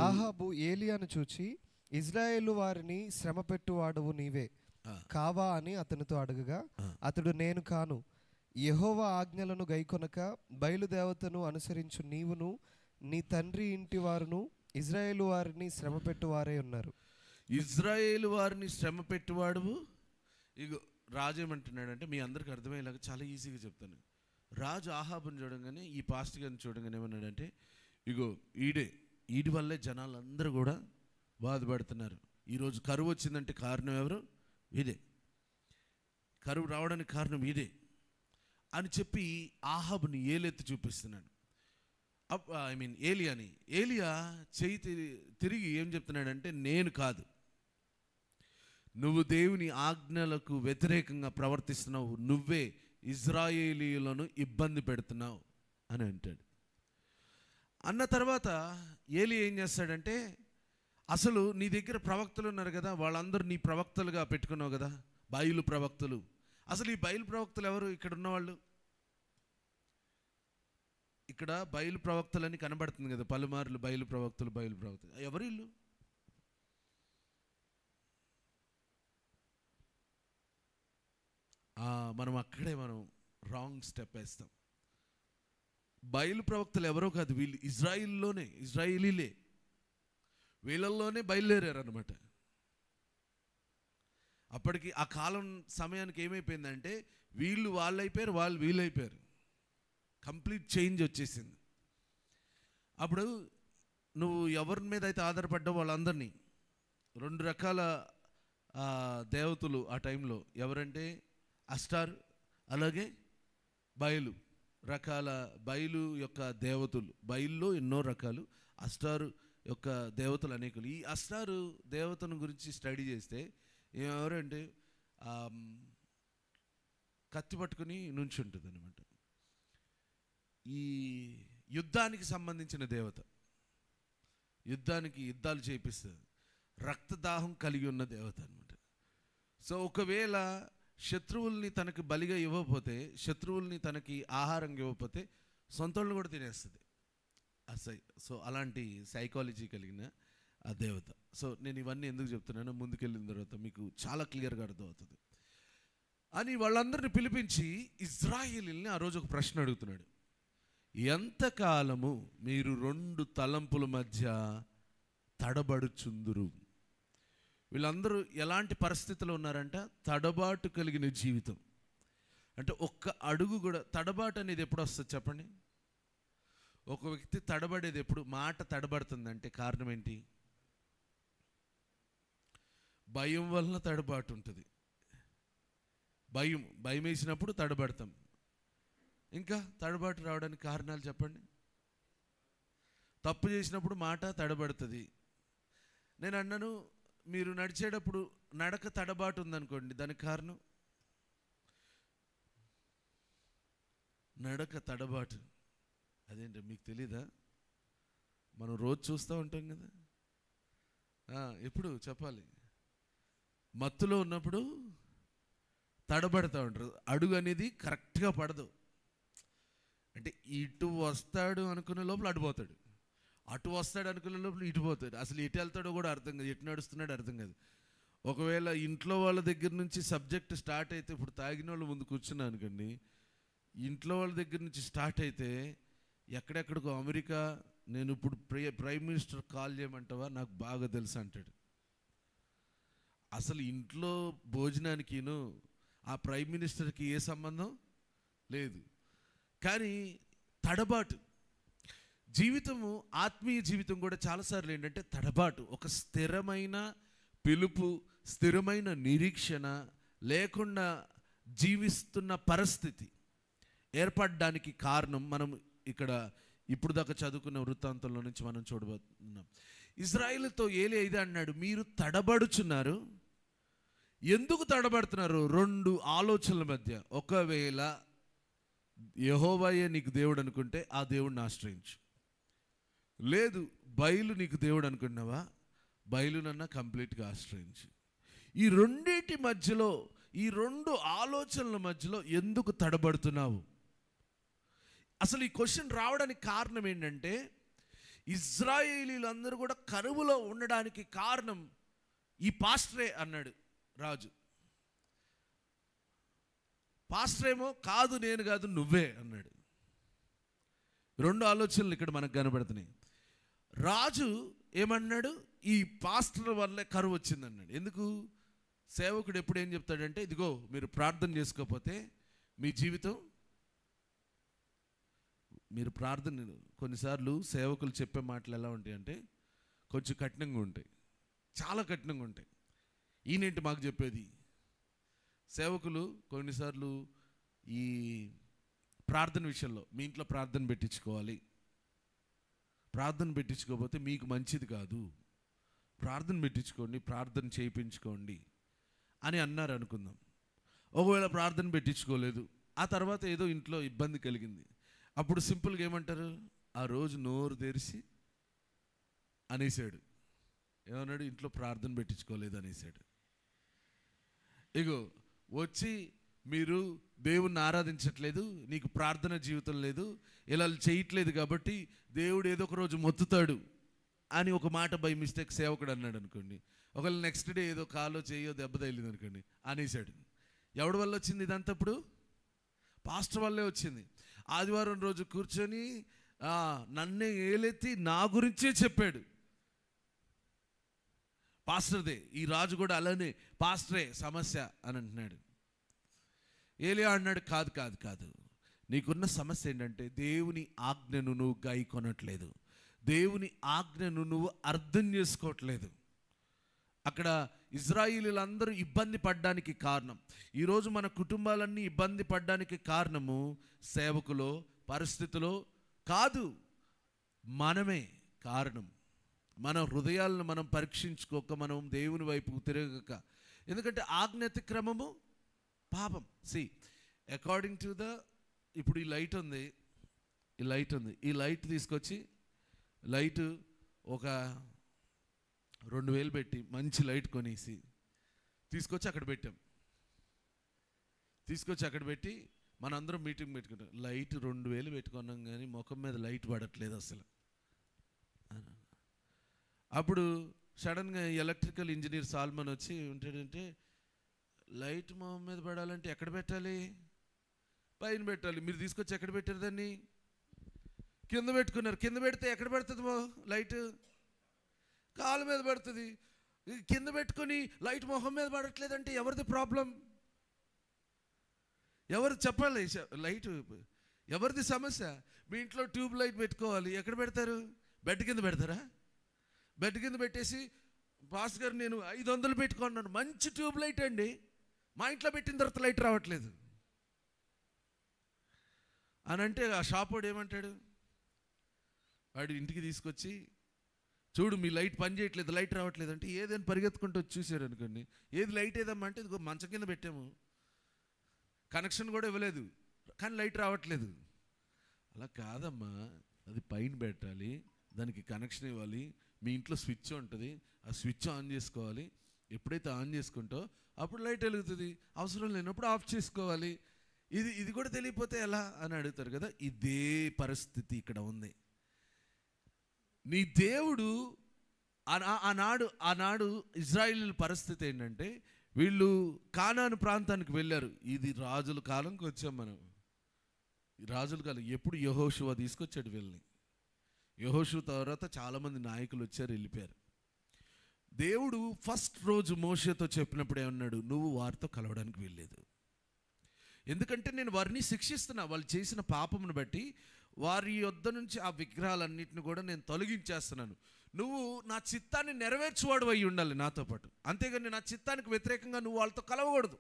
Speaker 1: ఆహాబు ఏలియాను చూచి, ఇజ్రాయేలు వారిని శ్రమ పెట్టువాడువు నీవే కావా అని అతనితో అడగగా, అతడు నేను కాను, యెహోవా ఆజ్ఞలను గైకొనక బయలుదేవతను అనుసరించు నీవును నీ తండ్రి ఇంటి వారును ఇజ్రాయేలు వారిని శ్రమ పెట్టువారే ఉన్నారు.
Speaker 5: ఇజ్రాయేలు వారిని శ్రమ పెట్టువాడువు. ఇగో రాజు ఏమంటున్నాడంటే, మీ అందరికి అర్థమయ్యేలాగా చాలా ఈజీగా చెప్తాను. రాజు ఆహాబుని చూడంగానే, ఈ పాస్ట్ గారిని చూడంగానే ఏమన్నాడంటే, ఇగో ఈడి వల్లే జనాలందరూ కూడా బాధపడుతున్నారు. ఈరోజు కరువు వచ్చిందంటే కారణం ఎవరు? ఇదే. కరువు రావడానికి కారణం ఇదే అని చెప్పి ఆహాబుని ఏలెత్తి చూపిస్తున్నాడు. ఏలియా చేయి తిరిగి ఏం చెప్తున్నాడంటే, నేను కాదు, నువ్వు దేవుని ఆజ్ఞలకు వ్యతిరేకంగా ప్రవర్తిస్తున్నావు, నువ్వే ఇజ్రాయేలీయులను ఇబ్బంది పెడుతున్నావు అని అంటాడు. అన్న తర్వాత ఏలి ఏం చేస్తాడంటే, అసలు నీ దగ్గర ప్రవక్తలు ఉన్నారు కదా, వాళ్ళందరూ నీ ప్రవక్తలుగా పెట్టుకున్నావు కదా, బయలు ప్రవక్తలు. అసలు ఈ బయలు ప్రవక్తలు ఎవరు? ఇక్కడ ఉన్నవాళ్ళు. ఇక్కడ బయలు ప్రవక్తలని కనబడుతుంది కదా పలుమార్లు, బయలు ప్రవక్తలు ఎవరు ఇల్లు? మనం అక్కడే రాంగ్ స్టెప్ వేస్తాం. బయలు ప్రవక్తలు ఎవరో కాదు, వీళ్ళు ఇజ్రాయిలీలే, వీళ్ళల్లోనే బయలుదేరారు అనమాట. అప్పటికి ఆ కాలం సమయానికి ఏమైపోయిందంటే, వీళ్ళు వాళ్ళైపోయారు, వాళ్ళు వీళ్ళైపోయారు. కంప్లీట్ చేంజ్ వచ్చేసింది. అప్పుడు నువ్వు ఎవరి మీద అయితే ఆధారపడ్డావు వాళ్ళందరినీ, 2 రకాల దేవతలు ఆ టైంలో ఎవరంటే, అస్టార్ అలాగే బయలు రకాల బయలు యొక్క దేవతలు. బయలులో ఎన్నో రకాలు, అస్టారు యొక్క దేవతలు అనేకులు. ఈ అస్టారు దేవతను గురించి స్టడీ చేస్తే ఎవరంటే కత్తి పట్టుకుని నుంచుంటుంది అనమాట. ఈ యుద్ధానికి సంబంధించిన దేవత, యుద్ధాలు చేపిస్తుంది, రక్తదాహం కలిగి ఉన్న దేవత అనమాట. సో ఒకవేళ శత్రువుల్ని తనకి బలిగా ఇవ్వకపోతే, శత్రువుల్ని తనకి ఆహారంగా ఇవ్వకపోతే సొంతోళ్ళని కూడా తినేస్తుంది. సో అలాంటి సైకాలజీ కలిగిన ఆ దేవత. సో నేను ఇవన్నీ ఎందుకు చెప్తున్నానో ముందుకెళ్ళిన తర్వాత మీకు చాలా క్లియర్గా అర్థమవుతుంది. అని వాళ్ళందరిని పిలిపించి ఇజ్రాయేలీల్ని ఆ రోజు ఒక ప్రశ్న అడుగుతున్నాడు. ఎంతకాలము మీరు 2 తలంపుల మధ్య తడబడుచుందురు? వీళ్ళందరూ ఎలాంటి పరిస్థితిలో ఉన్నారంట? తడబాటు కలిగిన జీవితం. అంటే ఒక్క అడుగు కూడా, తడబాటు అనేది ఎప్పుడు వస్తుంది చెప్పండి? ఒక వ్యక్తి తడబడేది ఎప్పుడు? మాట తడబడుతుందంటే కారణం ఏంటి? భయం వలన తడబాటు ఉంటుంది. భయం వేసినప్పుడు తడబడతాం. ఇంకా తడబాటు రావడానికి కారణాలు చెప్పండి. తప్పు చేసినప్పుడు మాట తడబడుతుంది. నేను అన్నాను, మీరు నడిచేటప్పుడు నడక తడబాటు ఉందనుకోండి, దానికి కారణం నడక తడబాటు. అదేంటి మీకు తెలీదా? మనం రోజు చూస్తూ ఉంటాం కదా. ఎప్పుడు చెప్పాలి? మత్తులో ఉన్నప్పుడు తడబడుతూ ఉంటారు. అడుగు అనేది కరెక్ట్గా పడదు. అంటే ఇటు వస్తాడు అనుకునే లోపల అడిపోతాడు, అటు వస్తాడు అనుకునే లోపల ఇటు పోతాడు. అసలు ఎటు వెళ్తాడో కూడా అర్థం కాదు, ఎటు నడుస్తున్నాడో అర్థం కాదు. ఒకవేళ ఇంట్లో వాళ్ళ దగ్గర నుంచి సబ్జెక్ట్ స్టార్ట్ అయితే, ఇప్పుడు తాగిన వాళ్ళు ముందు కూర్చున్నా అనుకోండి, ఇంట్లో వాళ్ళ దగ్గర నుంచి స్టార్ట్ అయితే ఎక్కడెక్కడికో అమెరికా, నేను ఇప్పుడు ప్రైమ్ మినిస్టర్ కాల్ చేయమంటావా, నాకు బాగా తెలుసు అంటాడు. అసలు ఇంట్లో భోజనానికిను ఆ ప్రైమ్ మినిస్టర్కి ఏ సంబంధం లేదు. కానీ తడబాటు జీవితము, ఆత్మీయ జీవితం కూడా చాలాసార్లు ఏంటంటే తడబాటు. ఒక స్థిరమైన పిలుపు, స్థిరమైన నిరీక్షణ లేకుండా జీవిస్తున్న పరిస్థితి ఏర్పడడానికి కారణం మనం ఇక్కడ ఇప్పుడు దాకా చదువుకున్న వృత్తాంతంలో నుంచి మనం చూడబోతున్నాం. ఇజ్రాయేలుతో ఏలీ ఇదే అన్నాడు, మీరు తడబడుచున్నారు. ఎందుకు తడబడుతున్నారు? 2 ఆలోచనల మధ్య. ఒకవేళ యెహోవాయే నీకు దేవుడు అనుకుంటే ఆ దేవుడిని ఆశ్రయించు. లేదు బయలు నీకు దేవుడు అనుకున్నావా, బయలునన్నా కంప్లీట్గా ఆశ్రయించు. ఈ రెండింటి మధ్యలో, ఈ రెండు ఆలోచనల మధ్యలో ఎందుకు తడబడుతున్నావు? అసలు ఈ క్వశ్చన్ రావడానికి కారణం ఏంటంటే, ఇజ్రాయేలీలందరూ కూడా కరువులో ఉండడానికి కారణం ఈ పాస్టరే అన్నాడు రాజు. పాస్టరేమో కాదు, నేను కాదు, నువ్వే అన్నాడు. రెండు ఆలోచనలు ఇక్కడ మనకు కనబడుతున్నాయి. రాజు ఏమన్నాడు? ఈ పాస్టర్ వల్లే కరువు వచ్చిందన్నాడు. ఎందుకు? సేవకుడు ఎప్పుడు ఏం చెప్తాడంటే, ఇదిగో మీరు ప్రార్థన చేసుకోకపోతే మీ జీవితం, మీరు ప్రార్థన, కొన్నిసార్లు సేవకులు చెప్పే మాటలు ఎలా ఉంటాయి అంటే కొంచెం కఠినంగా ఉంటాయి, చాలా కఠినంగా ఉంటాయి. ఈయనేంటి మాకు చెప్పేది? సేవకులు కొన్నిసార్లు ఈ ప్రార్థన విషయంలో, మీ ఇంట్లో ప్రార్థన పెట్టించుకోవాలి, ప్రార్థన పెట్టించుకోకపోతే మీకు మంచిది కాదు, ప్రార్థన పెట్టించుకోండి, ప్రార్థన చేయించుకోండి అని అన్నారు అనుకుందాం. ఒకవేళ ప్రార్థన పెట్టించుకోలేదు, ఆ తర్వాత ఏదో ఇంట్లో ఇబ్బంది కలిగింది, అప్పుడు సింపుల్గా ఏమంటారు? ఆ రోజు నోరు తెరిచి అనేసాడు. ఏమన్నాడు? ఇంట్లో ప్రార్థన పెట్టించుకోలేదు అనేసాడు. ఇగో వచ్చి మీరు దేవుణ్ణి ఆరాధించట్లేదు, నీకు ప్రార్థన జీవితం లేదు, ఇలా చేయట్లేదు కాబట్టి దేవుడు ఏదో ఒక రోజు మొత్తుతాడు అని ఒక మాట బై మిస్టేక్ సేవకుడు అన్నాడు అనుకోండి. ఒకవేళ నెక్స్ట్ డే ఏదో కాలో చేయో దెబ్బ తగిలింది అనుకోండి, అనేసాడు. ఎవడి వల్ల వచ్చింది ఇదంతా? ఇప్పుడు పాస్టర్ వల్లే వచ్చింది. ఆదివారం రోజు కూర్చొని నన్నే ఏలెత్తి నా గురించే చెప్పాడు. పాస్టర్దే. ఈ రాజు కూడా అలానే పాస్టరే సమస్య అని అంటున్నాడు. ఏలియా అన్నాడు, కాదు కాదు కాదు, నీకున్న సమస్య ఏంటంటే దేవుని ఆజ్ఞను నువ్వు గాయకొనట్లేదు, దేవుని ఆజ్ఞను నువ్వు అర్థం చేసుకోవట్లేదు. అక్కడ ఇజ్రాయిలీలందరూ ఇబ్బంది పడ్డానికి కారణం, ఈరోజు మన కుటుంబాలన్నీ ఇబ్బంది పడ్డానికి కారణము సేవకులో, పరిస్థితిలో కాదు, మనమే కారణం. మన హృదయాలను మనం పరీక్షించుకోక, మనం దేవుని వైపు తిరగక. ఎందుకంటే ఆజ్ఞాతిక్రమము పాపం. అకార్డింగ్ టు ద, ఇప్పుడు ఈ లైట్ ఉంది, ఈ లైట్ తీసుకొచ్చి, లైట్ ఒక 2000 పెట్టి మంచి లైట్ కొనేసి తీసుకొచ్చి అక్కడ పెట్టి మనందరం మీటింగ్ పెట్టుకుంటాం. లైట్ 2000 పెట్టుకున్నాం కానీ ముఖం మీద లైట్ పడట్లేదు అసలు. అప్పుడు సడన్గా ఎలక్ట్రికల్ ఇంజనీర్ సాల్మన్ వచ్చి ఉంటాడంటే, లైట్ మొహం మీద పడాలంటే ఎక్కడ పెట్టాలి? పైన పెట్టాలి. మీరు తీసుకొచ్చి ఎక్కడ పెట్టారు దాన్ని? కింద పెట్టుకున్నారు. కింద పెడితే ఎక్కడ పడుతుంది లైట్? కాళ్ళ మీద పడుతుంది. కింద పెట్టుకొని లైట్ మొహం మీద పడట్లేదంటే ఎవరిది ప్రాబ్లం? ఎవరు చెప్పాలి? లైట్ ఎవరిది సమస్య? మీ ఇంట్లో ట్యూబ్ లైట్ పెట్టుకోవాలి, ఎక్కడ పెడతారు? బెడ్ కింద పెడతారా? బెడ్ కింద పెట్టేసి, పాస్ గారు నేను 500 పెట్టుకున్నాను, మంచి ట్యూబ్ లైట్ అండి, మా ఇంట్లో పెట్టిన తర్వాత లైట్ రావట్లేదు అని అంటే ఆ షాప్ వాడు ఏమంటాడు? వాడు ఇంటికి తీసుకొచ్చి, చూడు మీ లైట్ పని చేయట్లేదు, లైట్ రావట్లేదు అంటే, ఏదైనా పరిగెత్తుకుంటూ వచ్చి చూశారు అనుకోండి, ఏది లైట్ ఏదమ్మా అంటే, ఇదిగో మంచం కింద పెట్టాము, కనెక్షన్ కూడా ఇవ్వలేదు కానీ లైట్ రావట్లేదు. అలా కాదమ్మా, అది పైన పెట్టాలి, దానికి కనెక్షన్ ఇవ్వాలి, మీ ఇంట్లో స్విచ్ ఉంటుంది, ఆ స్విచ్ ఆన్ చేసుకోవాలి, ఎప్పుడైతే ఆన్ చేసుకుంటావో అప్పుడు లైట్ వెలుగుతుంది, అవసరం లేనప్పుడు ఆఫ్ చేసుకోవాలి. ఇది కూడా తెలియకపోతే ఎలా అని అడుగుతారు కదా. ఇదే పరిస్థితి ఇక్కడ ఉంది. నీ దేవుడు ఆనాడు ఇజ్రాయిల్ పరిస్థితి ఏంటంటే, వీళ్ళు కానాను ప్రాంతానికి వెళ్ళారు. ఇది రాజుల కాలంకి వచ్చాం మనం. రాజుల కాలం ఎప్పుడు? యెహోషువ తీసుకొచ్చాడు వీళ్ళని. యెహోషువ తర్వాత చాలామంది నాయకులు వచ్చారు, వెళ్ళిపోయారు. దేవుడు ఫస్ట్ రోజు మోషేతో చెప్పినప్పుడు ఏమన్నాడు? నువ్వు వారితో కలవడానికి వెళ్ళలేదు, ఎందుకంటే నేను వారిని శిక్షిస్తున్నా, వాళ్ళు చేసిన పాపమును బట్టి వారి యొద్ద నుంచి ఆ విగ్రహాలన్నింటిని కూడా నేను తొలగించేస్తున్నాను. నువ్వు నా చిత్తాన్ని నెరవేర్చువాడు అయి ఉండాలి నాతో పాటు, అంతేగాని నా చిత్తానికి వ్యతిరేకంగా నువ్వు వాళ్ళతో కలవకూడదు.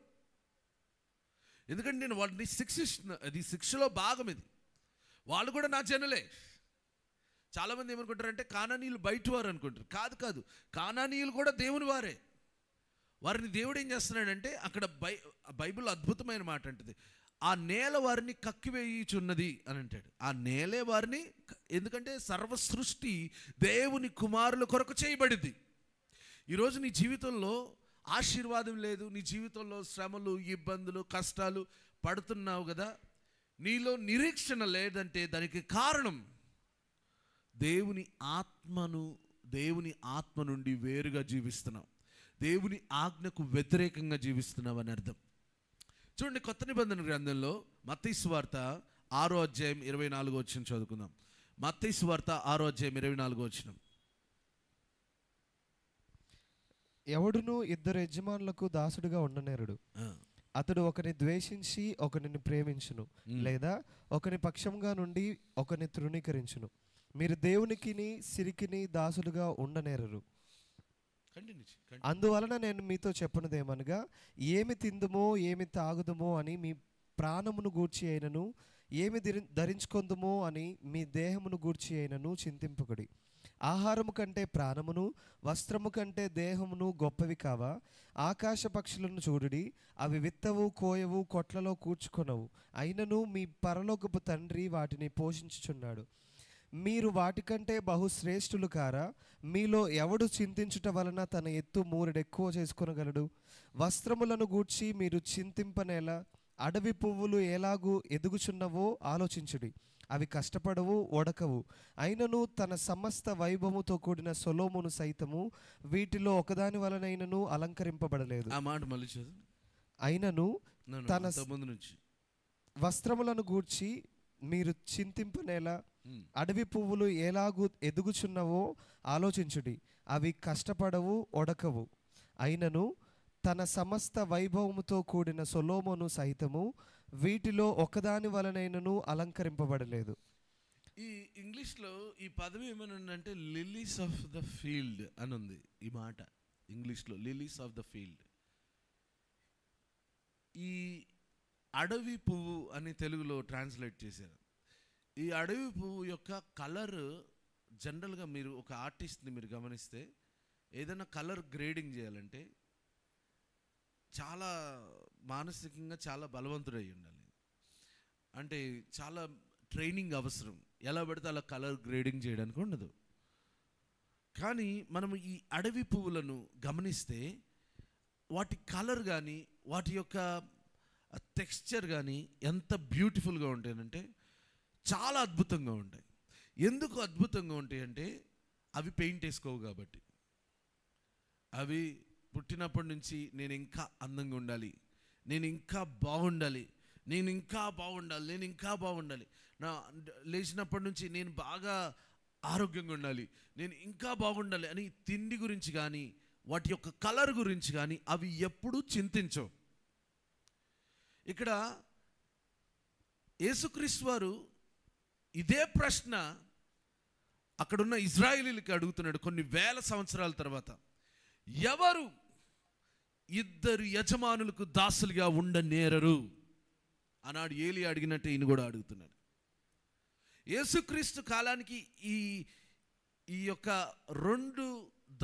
Speaker 5: ఎందుకంటే నేను వాళ్ళని శిక్షిస్తున్నా, అది శిక్షలో భాగం. ఇది వాళ్ళు కూడా నా జనులే. చాలామంది ఏమనుకుంటారంటే కానానీయులు బయట వారు అనుకుంటారు. కాదు కాదు, కానానీయులు కూడా దేవుని వారే. వారిని దేవుడు ఏం చేస్తున్నాడంటే, అక్కడ బైబిల్ అద్భుతమైన మాట అంటది, ఆ నేల వారిని కక్కివేయుచున్నది అని అంటాడు. ఆ నేలే వారిని, ఎందుకంటే సర్వ సృష్టి దేవుని కుమారుల కొరకు చేయబడింది. ఈరోజు నీ జీవితంలో ఆశీర్వాదం లేదు, నీ జీవితంలో శ్రమలు, ఇబ్బందులు, కష్టాలు పడుతున్నావు కదా, నీలో నిరీక్షణ లేదంటే దానికి కారణం దేవుని ఆత్మ నుండి వేరుగా జీవిస్తున్నావు, దేవుని ఆజ్ఞకు వ్యతిరేకంగా జీవిస్తున్నావు అని అర్థం. చూడండి, కొత్త నిబంధన గ్రంథంలో మత్తయి సువార్త 6వ అధ్యాయం 24వ వచనం చదువుకుందాం. మత్తయి సువార్త 6వ అధ్యాయం 24వ వచనం.
Speaker 1: ఎవడును ఇద్దరు యజమానులకు దాసుడుగా ఉండనేరుడు. అతడు ఒకని ద్వేషించి ఒకనిని ప్రేమించును, లేదా ఒకని పక్షంగా నుండి ఒకని తృణీకరించును. మీరు దేవునికిని సిరికిని దాసుడుగా ఉండనేరరు. అందువలన నేను మీతో చెప్పినదేమనగా, ఏమి తిందుమో ఏమి తాగుదుమో అని మీ ప్రాణమును గూర్చి అయినను, ఏమి ధరించుకొందుమో అని మీ దేహమును గూర్చి అయినను చింతింపకుడి. ఆహారము కంటే ప్రాణమును, వస్త్రము కంటే దేహమును గొప్పవి కావా? ఆకాశ పక్షులను చూడుడి, అవి విత్తవు, కోయవు, కొట్లలో కూర్చుకొనవు, అయినను మీ పరలోకపు తండ్రి వాటిని పోషించుచున్నాడు. మీరు వాటికంటే బహుశ్రేష్ఠులు కారా? మీలో ఎవడు చింతించుట వలన తన ఎత్తు మూరెడెక్కువ చేసుకొనగలడు? వస్త్రములను గూర్చి మీరు చింతింపనేలా? అడవి పువ్వులు ఎలాగూ ఎదుగుచున్నవో ఆలోచించుడి. అవి కష్టపడవు, ఒడకవు, అయినను తన సమస్త వైభవముతో కూడిన సొలొమోను సైతము వీటిలో ఒకదాని వలనైనను అలంకరింపబడలేదు.
Speaker 5: ఆ మాట మళ్ళీ చదువు.
Speaker 1: అయినను తన
Speaker 5: ముందు నుంచి
Speaker 1: వస్త్రములను గూర్చి మీరు చింతింపనేలా? అడవి పువ్వులు ఎలాగూ ఎదుగుచున్నవో ఆలోచించుడి. అవి కష్టపడవు, ఒడకవు, అయినను తన సమస్త వైభవముతో కూడిన సొలొమోను సైతము వీటిలో ఒకదాని వలనైనను అలంకరింపబడలేదు.
Speaker 5: ఈ ఇంగ్లీష్లో ఈ పదవి ఏమనుందంటే లిలీస్ ఆఫ్ ద ఫీల్డ్ అని ఉంది. ఈ మాట ఇంగ్లీష్లో లిలీస్ ఆఫ్ ద ఫీల్డ్. ఈ అడవి పువ్వు అని తెలుగులో ట్రాన్స్లేట్ చేశారు. ఈ అడవి పువ్వు యొక్క కలర్ జనరల్గా మీరు ఒక ఆర్టిస్ట్ని మీరు గమనిస్తే ఏదైనా కలర్ గ్రేడింగ్ చేయాలంటే చాలా మానసికంగా చాలా బలవంతుడై ఉండాలి. అంటే చాలా ట్రైనింగ్ అవసరం. ఎలా పడితే అలా కలర్ గ్రేడింగ్ చేయడానికి ఉండదు. కానీ మనము ఈ అడవి పువ్వులను గమనిస్తే వాటి కలర్ కానీ వాటి యొక్క టెక్స్చర్ కానీ ఎంత బ్యూటిఫుల్గా ఉంటాయంటే చాలా అద్భుతంగా ఉంటాయి. ఎందుకు అద్భుతంగా ఉంటాయి అంటే అవి పెయింట్ వేసుకోవు కాబట్టి. అవి పుట్టినప్పటి నుంచి నేను ఇంకా అందంగా ఉండాలి, నేను ఇంకా బాగుండాలి, నేను ఇంకా బాగుండాలి, నేను ఇంకా బాగుండాలి, నా లేచినప్పటి నుంచి నేను బాగా ఆరోగ్యంగా ఉండాలి, నేను ఇంకా బాగుండాలి అని తిండి గురించి కానీ వాటి యొక్క కలర్ గురించి కానీ అవి ఎప్పుడూ చింతించవు. ఇక్కడ యేసుక్రీస్తు వారు ఇదే ప్రశ్న అక్కడున్న ఇజ్రాయేలీలకి అడుగుతున్నాడు కొన్ని వేల సంవత్సరాల తర్వాత. ఎవరు ఇద్దరు యజమానులకు దాసులుగా ఉండనేరరు అన్నాడు. ఏలి అడిగినట్టు ఈయన కూడా అడుగుతున్నాడు. యేసుక్రీస్తు కాలానికి ఈ యొక్క రెండు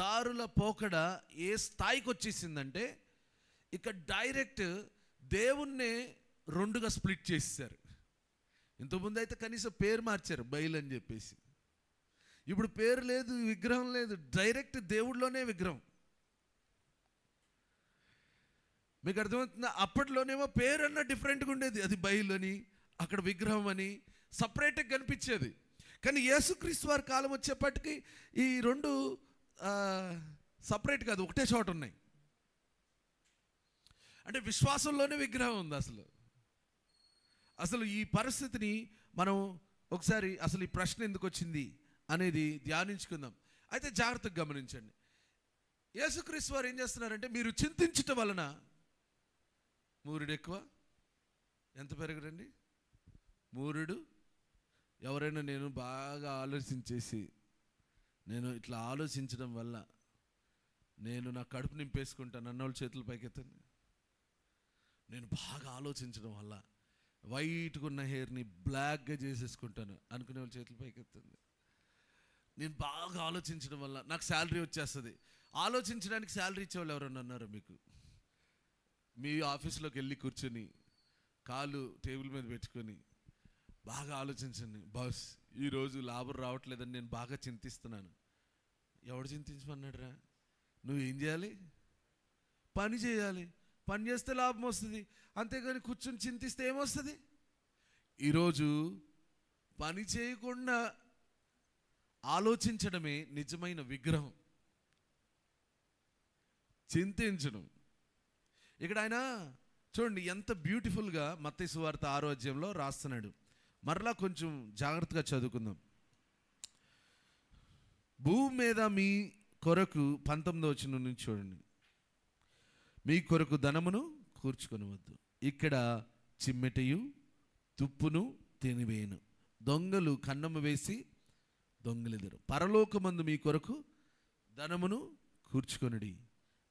Speaker 5: దారుల పోకడ ఏ స్థాయికి వచ్చేసిందంటే ఇక డైరెక్ట్ దేవుణ్ణే రెండుగా స్ప్లిట్ చేసేసారు. ఇంతకుముందు అయితే కనీసం పేరు మార్చారు, బయలు అని చెప్పేసి. ఇప్పుడు పేరు లేదు, విగ్రహం లేదు, డైరెక్ట్ దేవుడిలోనే విగ్రహం. మీకు అర్థమవుతుందా? అప్పట్లోనేమో పేరు అన్న డిఫరెంట్గా ఉండేది, అది బయలు అని, అక్కడ విగ్రహం అని సపరేట్గా కనిపించేది. కానీ యేసుక్రీస్తు వారి కాలం వచ్చేప్పటికి ఈ రెండు సపరేట్ కాదు, ఒకటే చోట ఉన్నాయి. అంటే విశ్వాసంలోనే విగ్రహం ఉంది. అసలు ఈ పరిస్థితిని మనం ఒకసారి అసలు ఈ ప్రశ్న ఎందుకు వచ్చింది అనేది ధ్యానించుకుందాం. అయితే జాగ్రత్తగా గమనించండి. యేసుక్రీస్తు వారు ఏం చేస్తున్నారంటే మీరు చింతించటం వలన మూరుడు ఎక్కువ, ఎంత పెరగడండి? మూరుడు. ఎవరైనా నేను బాగా ఆలోచించేసి నేను ఇట్లా ఆలోచించడం వల్ల నేను నా కడుపు నింపేసుకుంటాను అన్నోళ్ళ చేతుల పైకెత్తండి. నేను బాగా ఆలోచించడం వల్ల వైట్గా ఉన్న హెయిర్ని బ్లాక్గా చేసేసుకుంటాను అనుకునే వాళ్ళ చేతుల పైకెత్తండి. నేను బాగా ఆలోచించడం వల్ల నాకు శాలరీ వచ్చేస్తుంది. ఆలోచించడానికి శాలరీ ఇచ్చేవాళ్ళు ఎవరన్నా అన్నారో మీకు? మీ ఆఫీస్లోకి వెళ్ళి కూర్చొని కాలు టేబుల్ మీద పెట్టుకొని బాగా ఆలోచించండి, బాస్ ఈరోజు లాభం రావట్లేదని నేను బాగా చింతిస్తున్నాను. ఎవడు చింతించమన్నాడురా? నువ్వేం చేయాలి? పని చేయాలి. పని చేస్తే లాభం వస్తుంది, అంతేగాని కూర్చొని చింతిస్తే ఏమొస్తుంది? ఈరోజు పని చేయకుండా ఆలోచించడమే నిజమైన విగ్రహం. చింతించడం. ఇక్కడ ఆయన చూడండి ఎంత బ్యూటిఫుల్గా మత్తయి సువార్త 6వ అధ్యాయంలో రాస్తున్నాడు. మరలా కొంచెం జాగ్రత్తగా చదువుకుందాం. భూమి మీద మీ కొరకు 19వ వచనం నుంచి చూడండి. మీ కొరకు ధనమును కూర్చుకొనవద్దు, ఇక్కడ చిమ్మెటయు తుప్పును తినివేయను, దొంగలు కన్నము వేసి దొంగలిద్దరు. పరలోకమందు మీ కొరకు ధనమును కూర్చుకొనుడి,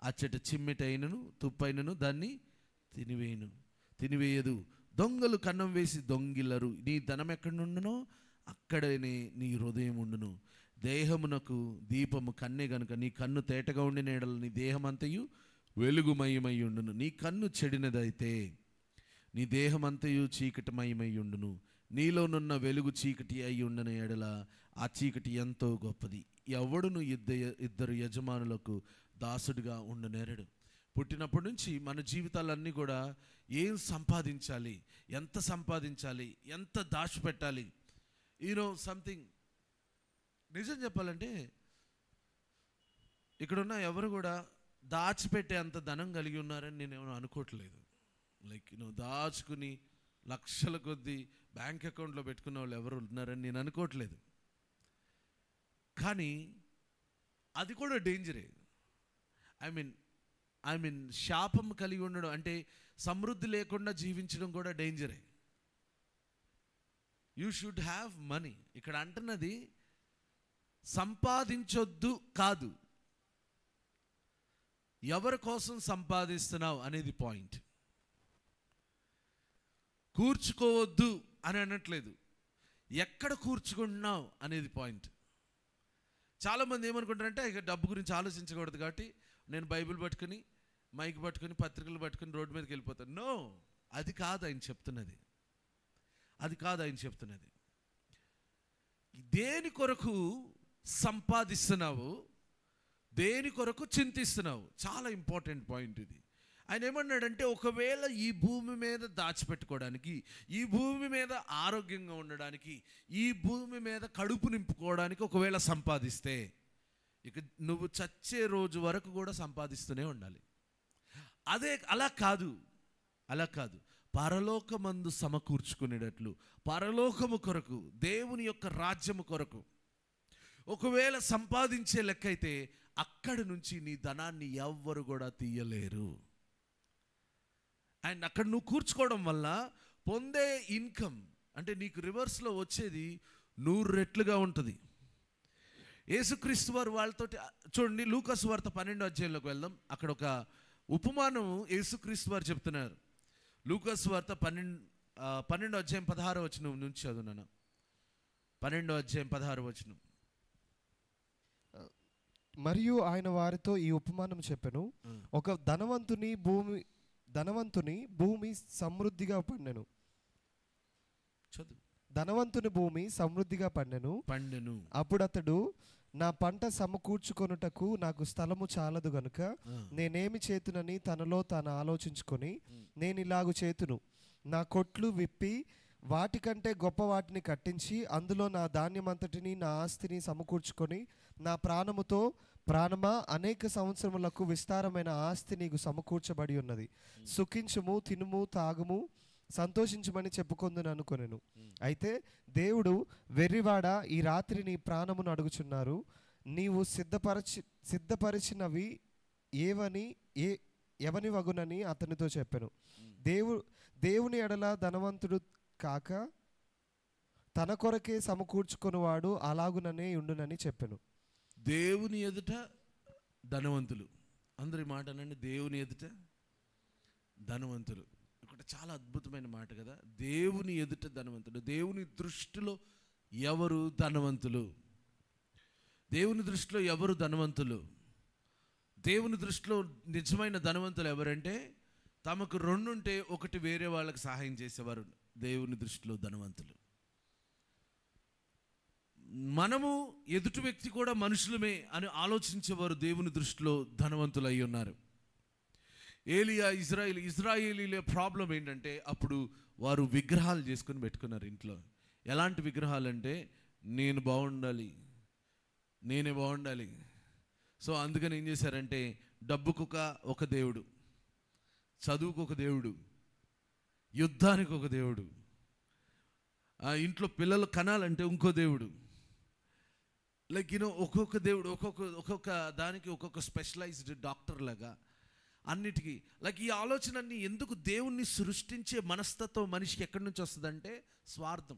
Speaker 5: అచ్చట చిమ్మెటైనను తుప్పైనను దాన్ని తినివేయదు. దొంగలు కన్నం వేసి దొంగిల్లరు. నీ ధనం ఎక్కడ నుండునో అక్కడనే నీ హృదయం ఉండును. దేహమునకు దీపము కన్నే గనుక నీ కన్ను తేటగా ఉండిన ఎడల నీ దేహమంతయు వెలుగుమయమై ఉండును. నీ కన్ను చెడినదైతే నీ దేహమంతయు చీకటిమయమై ఉండును. నీలోనున్న వెలుగు చీకటి అయి ఉండని ఎడల ఆ చీకటి ఎంతో గొప్పది. ఎవడును ఇద్దరు యజమానులకు దాసుడిగా ఉండనేరడు. పుట్టినప్పటి నుంచి మన జీవితాలన్నీ కూడా ఏం సంపాదించాలి, ఎంత సంపాదించాలి, ఎంత దాచిపెట్టాలి, సంథింగ్. నిజం చెప్పాలంటే ఇక్కడున్న ఎవరు కూడా దాచిపెట్టే అంత ధనం కలిగి ఉన్నారని నేనేమో అనుకోవట్లేదు. లైక్ దాచుకుని లక్షల కొద్దీ బ్యాంక్ అకౌంట్లో పెట్టుకున్న వాళ్ళు ఎవరు ఉన్నారని నేను అనుకోవట్లేదు. కానీ అది కూడా డేంజరే. ఐ మీన్ శాపం కలిగి ఉండడం అంటే సమృద్ధి లేకుండా జీవించడం కూడా డేంజరే. You should have money. ఇక్కడ అంటున్నది సంపాదించొద్దు కాదు, ఎవరి కోసం సంపాదిస్తున్నావు అనేది పాయింట్. కూర్చుకోవద్దు అని అనట్లేదు, ఎక్కడ కూర్చుకుంటున్నావు అనేది పాయింట్. చాలామంది ఏమనుకుంటారంటే ఇక డబ్బు గురించి ఆలోచించకూడదు కాబట్టి నేను బైబిల్ పట్టుకుని మైక్ పట్టుకుని పత్రికలు పట్టుకుని రోడ్డు మీదకి వెళ్ళిపోతాను. నో, అది కాదు ఆయన చెప్తున్నది. దేని కొరకు సంపాదిస్తున్నావు, దేని కొరకు చింతిస్తున్నావు, చాలా ఇంపార్టెంట్ పాయింట్ ఇది. ఆయన ఏమన్నాడంటే ఒకవేళ ఈ భూమి మీద దాచిపెట్టుకోవడానికి, ఈ భూమి మీద ఆరోగ్యంగా ఉండడానికి, ఈ భూమి మీద కడుపు నింపుకోవడానికి ఒకవేళ సంపాదిస్తే ఇక నువ్వు చచ్చే రోజు వరకు కూడా సంపాదిస్తూనే ఉండాలి. అలా కాదు పరలోకమందు సమకూర్చుకునేటట్లు, పరలోకము కొరకు, దేవుని యొక్క రాజ్యము కొరకు ఒకవేళ సంపాదించే లెక్క అయితే అక్కడి నుంచి నీ ధనాన్ని ఎవ్వరు కూడా తీయలేరు. అండ్ అక్కడ నువ్వు కూర్చుకోవడం వల్ల పొందే ఇన్కమ్ అంటే నీకు రివర్స్లో వచ్చేది 100 రెట్లుగా ఉంటుంది. యేసుక్రీస్తు వారు వాళ్ళతోటి చూడండి, లూకా సువార్త 12వ అధ్యాయంలోకి వెళ్దాం. అక్కడ ఒక ఉపమానం యేసుక్రీస్తు వారు చెప్తున్నారు. లూకా సువార్త 12వ అధ్యాయం 16వ వచనం నుంచి చదువునాను. 12వ అధ్యాయం 16వ వచనం.
Speaker 1: మరియు ఆయన వారితో ఈ ఉపమానం చెప్పెను. ఒక ధనవంతుని భూమి సమృద్ధిగా పండెను. ధనవంతుని భూమి సమృద్ధిగా పండెను. అప్పుడు అతడు, నా పంట సమకూర్చుకొనుటకు నాకు స్థలము చాలదు గనుక నేనేమి చేతునని తనలో తాను ఆలోచించుకొని, నేను ఇలాగు చేతును, నా కొట్లు విప్పి వాటికంటే గొప్ప వాటిని కట్టించి అందులో నా ధాన్యమంతటిని నా ఆస్తిని సమకూర్చుకొని, నా ప్రాణమా అనేక సంవత్సరములకు విస్తారమైన ఆస్తి నీకు సమకూర్చబడి ఉన్నది, సుఖించుము, తినుము, తాగుము, సంతోషించమని చెప్పుకొందును అనుకొనెను. అయితే దేవుడు, వెర్రివాడా, ఈ రాత్రి నీ ప్రాణమును అడుగుచున్నారు, నీవు సిద్ధపరిచినవి ఎవని వగునని అతనితో చెప్పెను. దేవుని ఎడల ధనవంతుడు కాక తన కొరకే సమకూర్చుకొనివాడు అలాగుననే ఉండునని చెప్పెను.
Speaker 5: దేవుని ఎదుట ధనవంతులు, అందరి మాట అనండి, దేవుని ఎదుట ధనవంతులు. ఇక్కడ చాలా అద్భుతమైన మాట కదా, దేవుని ఎదుట ధనవంతుడు. దేవుని దృష్టిలో ఎవరు ధనవంతులు? దేవుని దృష్టిలో ఎవరు ధనవంతులు? దేవుని దృష్టిలో నిజమైన ధనవంతులు ఎవరంటే తమకు 2 ఉంటే ఒకటి వేరే వాళ్ళకి సహాయం చేసేవారు దేవుని దృష్టిలో ధనవంతులు. మనము ఎదుటి వ్యక్తి కూడా మనుషులమే అని ఆలోచించేవారు దేవుని దృష్టిలో ధనవంతులు అయి ఉన్నారు. ఇజ్రాయేలీల ప్రాబ్లం ఏంటంటే అప్పుడు వారు విగ్రహాలు చేసుకొని పెట్టుకున్నారు ఇంట్లో. ఎలాంటి విగ్రహాలు అంటే నేను బాగుండాలి, నేనే బాగుండాలి. సో అందుకని ఏం చేశారంటే డబ్బుకు ఒక దేవుడు, చదువుకు ఒక దేవుడు, యుద్ధానికి ఒక దేవుడు, ఆ ఇంట్లో పిల్లలు కనాలంటే ఇంకో దేవుడు, లైక్ ఒక్కొక్క దేవుడు ఒక్కొక్క దానికి ఒక్కొక్క స్పెషలైజ్డ్ డాక్టర్ లాగా అన్నిటికీ. లైక్ ఈ ఆలోచనని ఎందుకు దేవుణ్ణి సృష్టించే మనస్తత్వం మనిషికి ఎక్కడి నుంచి వస్తుందంటే స్వార్థం.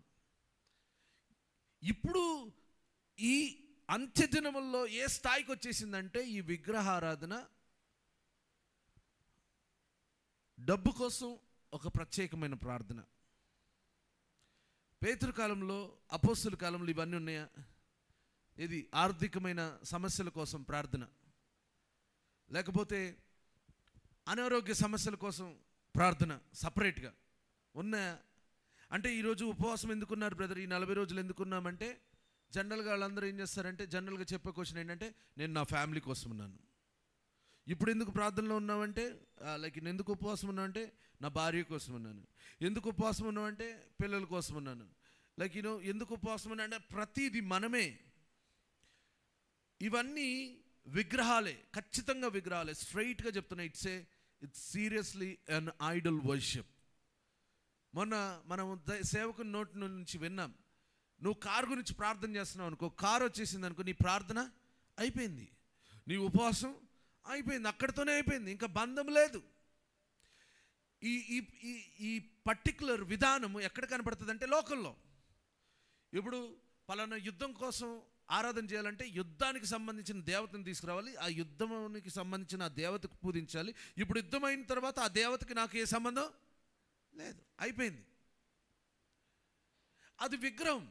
Speaker 5: ఇప్పుడు ఈ అంత్యదినముల్లో ఏ స్థాయికి వచ్చేసిందంటే ఈ విగ్రహారాధన డబ్బు కోసం ఒక ప్రత్యేకమైన ప్రార్థన. పేతురు కాలంలో, అపోస్తుల కాలంలో ఇవన్నీ ఉన్నాయా? ఇది ఆర్థికమైన సమస్యల కోసం ప్రార్థన, లేకపోతే అనారోగ్య సమస్యల కోసం ప్రార్థన సపరేట్గా ఉన్నాయా? అంటే ఈరోజు ఉపవాసం ఎందుకున్నారు బ్రదర్, ఈ 40 రోజులు ఎందుకున్నామంటే జనరల్గా వాళ్ళందరూ ఏం చేస్తారంటే జనరల్గా చెప్పే క్వశ్చన్ ఏంటంటే నేను నా ఫ్యామిలీ కోసం ఉన్నాను. ఇప్పుడు ఎందుకు ప్రార్థనలో ఉన్నామంటే లైక్ ఎందుకు ఉపవాసం ఉన్నామంటే నా భార్య కోసం ఉన్నాను. ఎందుకు ఉపవాసం ఉన్నామంటే పిల్లల కోసం ఉన్నాను. లైక్ ఎందుకు ఉపవాసం ఉన్నా అంటే ప్రతిదీ మనమే. ఇవన్నీ విగ్రహాలే, ఖచ్చితంగా విగ్రహాలే. స్ట్రైట్గా చెప్తున్నా, it's seriously an idol worship. మొన్న మనం సేవకుని నోటి నుంచి విన్నాం, నువ్వు కారు గురించి ప్రార్థన చేస్తున్నావు అనుకో, కారు వచ్చేసింది అనుకో, నీ ప్రార్థన అయిపోయింది, నీ ఉపవాసం అయిపోయింది, అక్కడితోనే అయిపోయింది, ఇంకా బంధం లేదు. ఈ ఈ ఈ పర్టిక్యులర్ విధానం ఎక్కడ కనపడుతుంది అంటే లోకంలో. ఇప్పుడు పలానా యుద్ధం కోసం ఆరాధన చేయాలంటే యుద్ధానికి సంబంధించిన దేవతను తీసుకురావాలి, ఆ యుద్ధానికి సంబంధించిన ఆ దేవతకు పూజించాలి. ఇప్పుడు యుద్ధం అయిన తర్వాత ఆ దేవతకి నాకు ఏ సంబంధం లేదు, అయిపోయింది. అది విగ్రహం.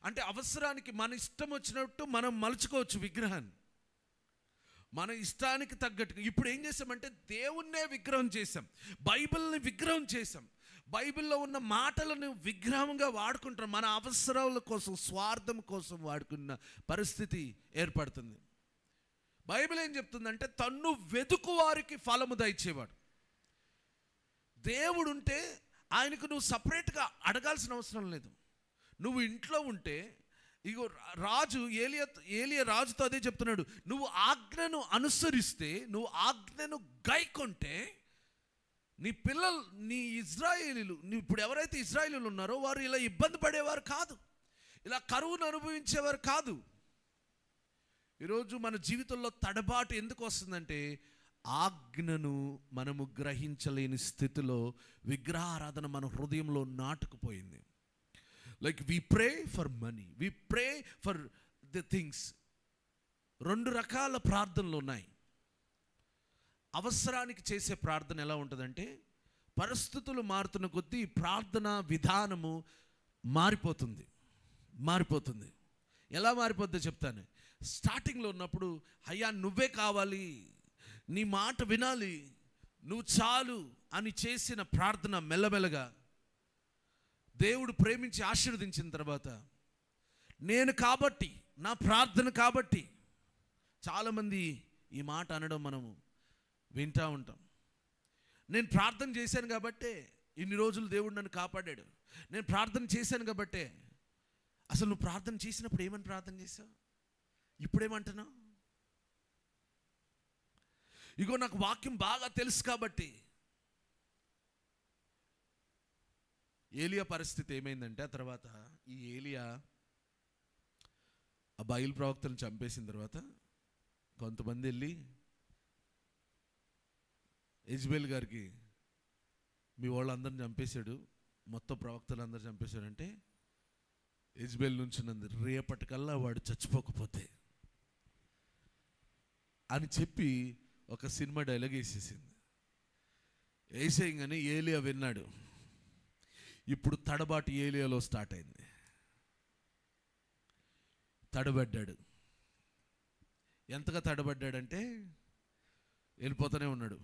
Speaker 5: అంటే అవసరానికి మన ఇష్టం వచ్చినట్టు మనం మలుచుకోవచ్చు విగ్రహాన్ని, మన ఇష్టానికి తగ్గట్టుగా. ఇప్పుడు ఏం చేసామంటే దేవుణ్ణే విగ్రహం చేసాం, బైబిల్ని విగ్రహం చేసాం, బైబిల్లో ఉన్న మాటలను విగ్రహంగా వాడుకుంటాం, మన అవసరాల కోసం, స్వార్థం కోసం వాడుకున్న పరిస్థితి ఏర్పడుతుంది. బైబిల్ ఏం చెప్తుందంటే తన్ను వెతుకు వారికి ఫలము దయచేవాడు. దేవుడు ఉంటే ఆయనకు నువ్వు సపరేట్గా అడగాల్సిన అవసరం లేదు. నువ్వు ఇంట్లో ఉంటే ఇగో రాజు ఏలియా రాజుతో అదే చెప్తున్నాడు, నువ్వు ఆజ్ఞను అనుసరిస్తే, నువ్వు ఆజ్ఞను గైకొంటే నీ పిల్లలు, నీ ఇజ్రాయేలీలు, ఇప్పుడు ఎవరైతే ఇజ్రాయేలీలు ఉన్నారో వారు ఇలా ఇబ్బంది పడేవారు కాదు, ఇలా కరువును అనుభవించేవారు కాదు. ఈరోజు మన జీవితంలో తడబాటు ఎందుకు వస్తుందంటే ఆజ్ఞను మనము గ్రహించలేని స్థితిలో విగ్రహారాధన మన హృదయంలో నాటుకుపోయింది. Like we pray for money, we pray for the things. 2 రకాల ప్రార్థనలు ఉన్నాయి. అవసరానికి చేసే ప్రార్థన ఎలా ఉంటుందంటే పరిస్థితులు మారుతున్న కొద్దీ ప్రార్థన విధానము మారిపోతుంది. ఎలా మారిపోద్దో చెప్తాను. స్టార్టింగ్లో ఉన్నప్పుడు అయ్యా నువ్వే కావాలి, నీ మాట వినాలి, నువ్వు చాలు అని చేసిన ప్రార్థన మెల్లమెల్లగా దేవుడు ప్రేమించి ఆశీర్వదించిన తర్వాత నేను కాబట్టి, నా ప్రార్థన కాబట్టి. చాలామంది ఈ మాట అనడం మనము వింటూ ఉంటాం. నేను ప్రార్థన చేశాను కాబట్టే ఇన్ని రోజులు దేవుడు నన్ను కాపాడాడు, నేను ప్రార్థన చేశాను కాబట్టే. అసలు నువ్వు ప్రార్థన చేసినప్పుడు ఏమని ప్రార్థన చేశావు? ఇప్పుడేమంటున్నావు? ఇగో నాకు వాక్యం బాగా తెలుసు కాబట్టి. ఏలియా పరిస్థితి ఏమైందంటే ఆ తర్వాత ఈ ఏలియా ఆ బయలు ప్రవక్తలను చంపేసిన తర్వాత కొంతమంది వెళ్ళి యెజ్బేల్ గారికి మీ వాళ్ళందరిని చంపేశాడు, మొత్తం ప్రవక్తలందరూ చంపేశాడంటే యెజ్బేల్ నుంచి రేపటికల్లా వాడు చచ్చిపోకపోతే అని చెప్పి ఒక సినిమా డైలాగ్ వేసేసింది. వేసేయంగానే ఏలియా విన్నాడు. ఇప్పుడు తడబాటు ఏలియాలో స్టార్ట్ అయింది. తడబడ్డాడు. ఎంతగా తడబడ్డాడంటే వెళ్ళిపోతూనే ఉన్నాడు.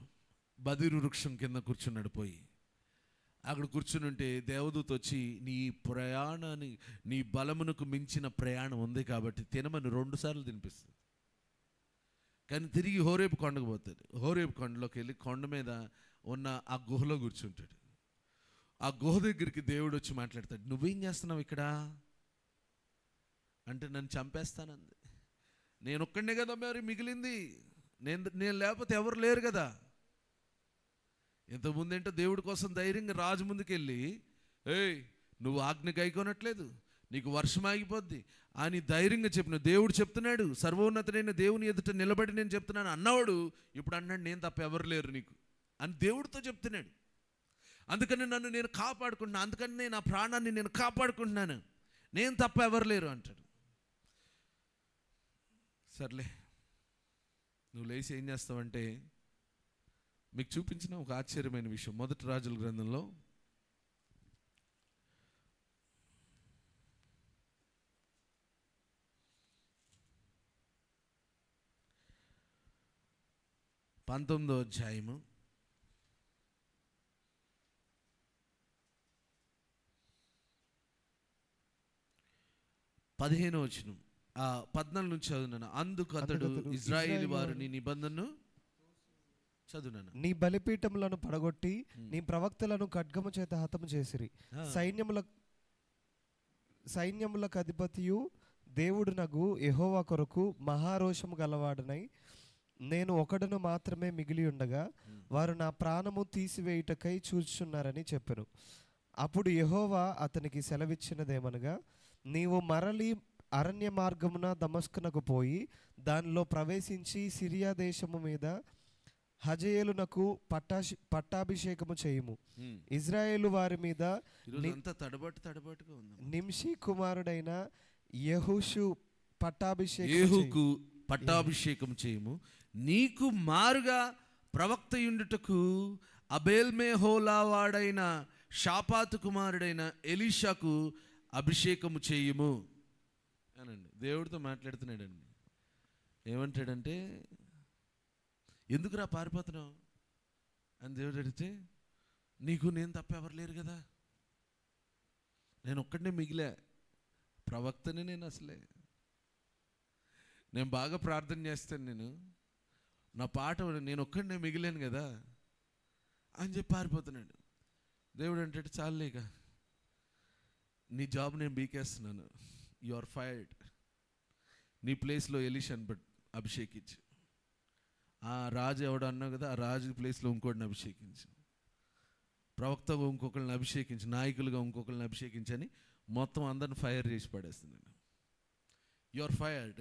Speaker 5: బదిరు వృక్షం కింద కూర్చున్నాడు పోయి. అక్కడ కూర్చుని ఉంటే దేవదూత వచ్చి నీ ప్రయాణాన్ని, నీ బలమునకు మించిన ప్రయాణం ఉంది కాబట్టి తినమని 2 సార్లు తినిపిస్తుంది. కానీ తిరిగి హోరేపు కొండకు పోతాడు. హోరేపు కొండలోకి వెళ్ళి కొండ మీద ఉన్న ఆ గుహలో కూర్చుంటాడు. ఆ గుహ దగ్గరికి దేవుడు వచ్చి మాట్లాడతాడు, నువ్వేం చేస్తున్నావు ఇక్కడ అంటే, నన్ను చంపేస్తానంది. నేను ఒక్కడనే కదా మరి మిగిలింది, నేను లేకపోతే ఎవరు లేరు కదా. ఇంతకుముందు ఏంటో దేవుడి కోసం ధైర్యంగా రాజు ముందుకెళ్ళి, ఏయ్ నువ్వు ఆజ్ఞ గైకొనట్లేదు, నీకు వర్షం ఆగిపోద్ది అని ధైర్యంగా చెప్పిన దేవుడు చెప్తున్నాడు, సర్వోన్నతుడైన దేవుని ఎదుట నిలబడి నేను చెప్తున్నాను అన్నవాడు ఇప్పుడు అన్నాడు, నేను తప్ప ఎవరు లేరు నీకు అని దేవుడితో చెప్తున్నాడు. అందుకని నన్ను నేను కాపాడుకుంటున్నాను, అందుకని నా ప్రాణాన్ని నేను కాపాడుకుంటున్నాను, నేను తప్ప ఎవరు లేరు అంటాడు. సర్లే నువ్వు లేచి ఏం చేస్తావంటే, మీకు చూపించిన ఒక ఆశ్చర్యమైన విషయం 1 రాజుల గ్రంథంలో 19వ అధ్యాయము 15వ వచనం, 14 నుంచి చదువున్నాను. అందుకు అతడు ఇశ్రాయేలు వారిని నిబంధనను చదువునాను,
Speaker 1: నీ బలిపీఠములను పడగొట్టి నీ ప్రవక్తలను ఖడ్గము చేత హతము చేసిరి. సైన్యములకు అధిపతియు దేవుడు నగు యెహోవా కొరకు మహారోషము గలవాడనై నేను ఒకడును మాత్రమే మిగిలి ఉండగా వారు నా ప్రాణము తీసివేయుటకై చూచుచున్నారని చెప్పెను. అప్పుడు యెహోవా అతనికి సెలవిచ్చినదేమనగా, నీవు మరలి అరణ్య మార్గమున దమస్కునకు పోయి దానిలో ప్రవేశించి సిరియా దేశము మీద హజయేలునకు పట్టాభిషేకము చేయుము. ఇజ్రాయేలు వారి మీద నిమ్షి కుమారుడైన యెహూషు
Speaker 5: పట్టాభిషేకం చేయము. నీకు మారుగా ప్రవక్తయుండుటకు అబేల్మెహోలా వాడైన షాపాతు కుమారుడైన ఎలీషాకు అభిషేకము చేయుము అనండి. దేవుడితో మాట్లాడుతున్నాడండి. ఏమంటాడంటే, ఎందుకురా పారిపోతున్నావు అని దేవుడు అడిగితే, నీకు నేను తప్ప ఎవరు లేరు కదా, నేను ఒక్కడనే మిగిలే, ప్రవక్తని నేను అసలే, నేను బాగా ప్రార్థన చేస్తాను, నా పాట నేను ఒక్కడనే మిగిలేను కదా అని చెప్పి పారిపోతున్నాడు. దేవుడు అంటే, చాలేక నీ జాబ్ నేను బీకేస్తున్నాను, యు ఆర్ ఫైర్డ్, నీ ప్లేస్లో ఎలీషాను అభిషేకించు. ఆ రాజు ఎవడు అన్నావు కదా, ఆ రాజు ప్లేస్లో ఇంకోటిని అభిషేకించు, ప్రవక్తగా ఇంకొకరిని అభిషేకించు, నాయకులుగా ఇంకొకరిని అభిషేకించని మొత్తం అందరిని ఫైర్ చేసి పడేస్తున్నాను. You are fired.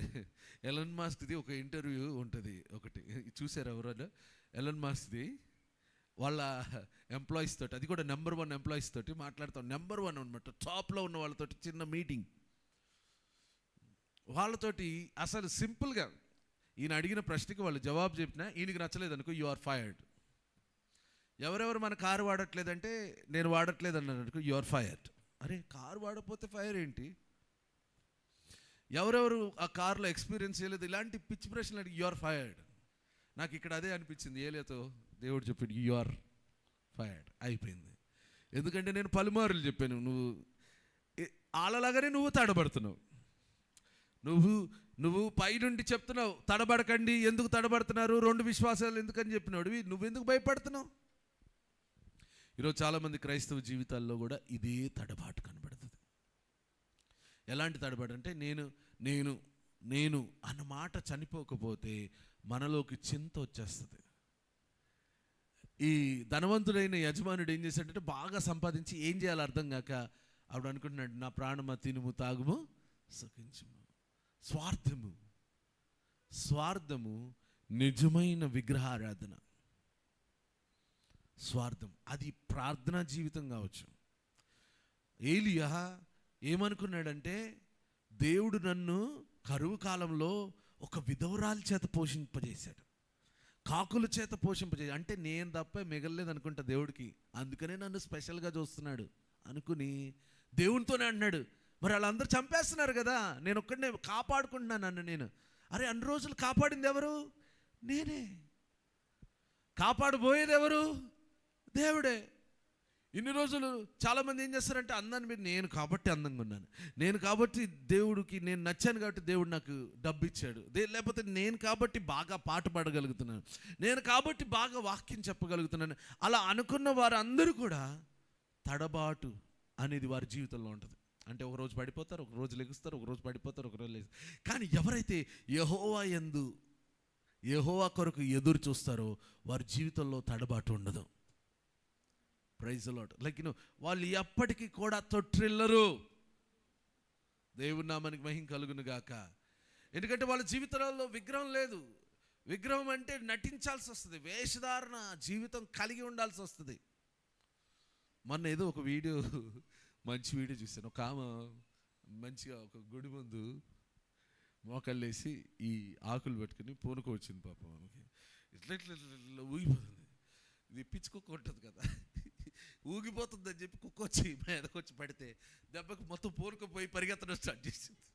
Speaker 5: ఎలన్ మాస్క్ది ఒక ఇంటర్వ్యూ ఉంటుంది ఒకటి, చూసారు ఎవరైనా? ఎలన్ మాస్క్ది వాళ్ళ ఎంప్లాయీస్ తోటి, అది కూడా నెంబర్ 1 ఎంప్లాయీస్ తోటి మాట్లాడతాం. నెంబర్ 1 అనమాట, టాప్లో ఉన్న వాళ్ళతోటి చిన్న మీటింగ్. వాళ్ళతోటి అసలు సింపుల్గా ఈయన అడిగిన ప్రశ్నకి వాళ్ళు జవాబు చెప్పినా ఈయనకి నచ్చలేదు అనుకో, యు ఆర్ ఫైర్డ్. ఎవరెవరు మన కారు వాడట్లేదంటే, నేను వాడట్లేదు అన్నాను అనుకో, యు ఆర్ ఫైర్డ్. అరే కారు వాడకపోతే ఫైర్ ఏంటి? ఎవరెవరు ఆ కారులో ఎక్స్పీరియన్స్ చేయలేదు, ఇలాంటి పిచ్చి ప్రశ్నలు అడిగి యు ఆర్ ఫైర్డ్. నాకు ఇక్కడ అదే అనిపించింది, ఏలేతో దేవుడు చెప్పాడు యు ఆర్ ఫైర్డ్, అయిపోయింది. ఎందుకంటే నేను పలుమారులు చెప్పాను, నువ్వు వాళ్ళలాగానే నువ్వు తడబడుతున్నావు. నువ్వు పైనుండి చెప్తున్నావు తడబడకండి, ఎందుకు తడబడుతున్నారు, 2 విశ్వాసాలు ఎందుకని చెప్పినాడు, నువ్వెందుకు భయపడుతున్నావు? ఈరోజు చాలామంది క్రైస్తవ జీవితాల్లో కూడా ఇదే తడబాటు కనబడుతుంది. ఎలాంటి తడబాటు అంటే, నేను అన్న మాట చనిపోకపోతే మనలోకి చింత వచ్చేస్తుంది. ఈ ధనవంతుడైన యజమానుడు ఏం చేశాడంటే, బాగా సంపాదించి ఏం చేయాలో అర్థం కాక ఆవిడ అనుకుంటున్నాడు, నా ప్రాణమా తినుము తాగుము సుఖించుము. స్వార్థము నిజమైన విగ్రహారాధన. స్వార్థం అది ప్రార్థనా జీవితం కావచ్చు. ఏలియా ఏమనుకున్నాడంటే, దేవుడు నన్ను కరువు కాలంలో ఒక విధవరాలి చేత పోషింపజేశాడు, కాకుల చేత పోషింపజేశాడు, అంటే నేను తప్ప మిగలలేదు అనుకుంటా దేవుడికి, అందుకనే నన్ను స్పెషల్గా చూస్తున్నాడు అనుకుని దేవునితోనే అన్నాడు, మరి వాళ్ళందరూ చంపేస్తున్నారు కదా, నేను ఒక్కడనే కాపాడుకుంటున్నాను నన్ను నేను. అరే అన్ని రోజులు కాపాడింది ఎవరు? నేనే. కాపాడబోయేది ఎవరు? దేవుడే. ఇన్ని రోజులు చాలామంది ఏం చేస్తారంటే అందాన్ని మీరు నేను కాబట్టి అందంగా ఉన్నాను, నేను కాబట్టి దేవుడికి నేను నచ్చాను కాబట్టి దేవుడు నాకు డబ్బు ఇచ్చాడు, లేకపోతే నేను కాబట్టి బాగా పాట పాడగలుగుతున్నాను, నేను కాబట్టి బాగా వాక్యం చెప్పగలుగుతున్నాను, అలా అనుకున్న వారందరూ కూడా తడబాటు అనేది వారి జీవితంలో ఉంటుంది. అంటే ఒక రోజు పడిపోతారు, ఒక రోజు లెగుస్తారు, ఒక రోజు పడిపోతారు, ఒక రోజు లెగుస్తారు. కానీ ఎవరైతే యెహోవా కొరకు ఎదురు చూస్తారో వారి జీవితంలో తడబాటు ఉండదు. Praise the lord. లైక్ వాళ్ళు ఎప్పటికీ కూడా తొట్టిల్లరు. దేవుని నామానికి మహిమ కలుగును గాక. ఎందుకంటే వాళ్ళ జీవితాలలో విగ్రహం లేదు. విగ్రహం అంటే నటించాల్సి వస్తుంది, వేషధారణ జీవితం కలిగి ఉండాల్సి వస్తుంది. మొన్న ఏదో ఒక వీడియో, మంచి వీడియో చూశాను. ఒక ఆమె మంచిగా ఒక గుడి ముందు మోకాళ్ళేసి ఈ ఆకులు పెట్టుకుని పూనుకు వచ్చింది. పాపం ఆమెకి ఇట్లా ఇట్లా ఇట్లా ఊగిపోతుంది. ఇది పిచ్చి కుక్క ఉంటుంది కదా, ఊగిపోతుందని చెప్పి కుక్క వచ్చి మీదకి వచ్చి పడితే దెబ్బకి మొత్తం పూనుకుపోయి పరిగెత్తడం స్టార్ట్ చేసింది.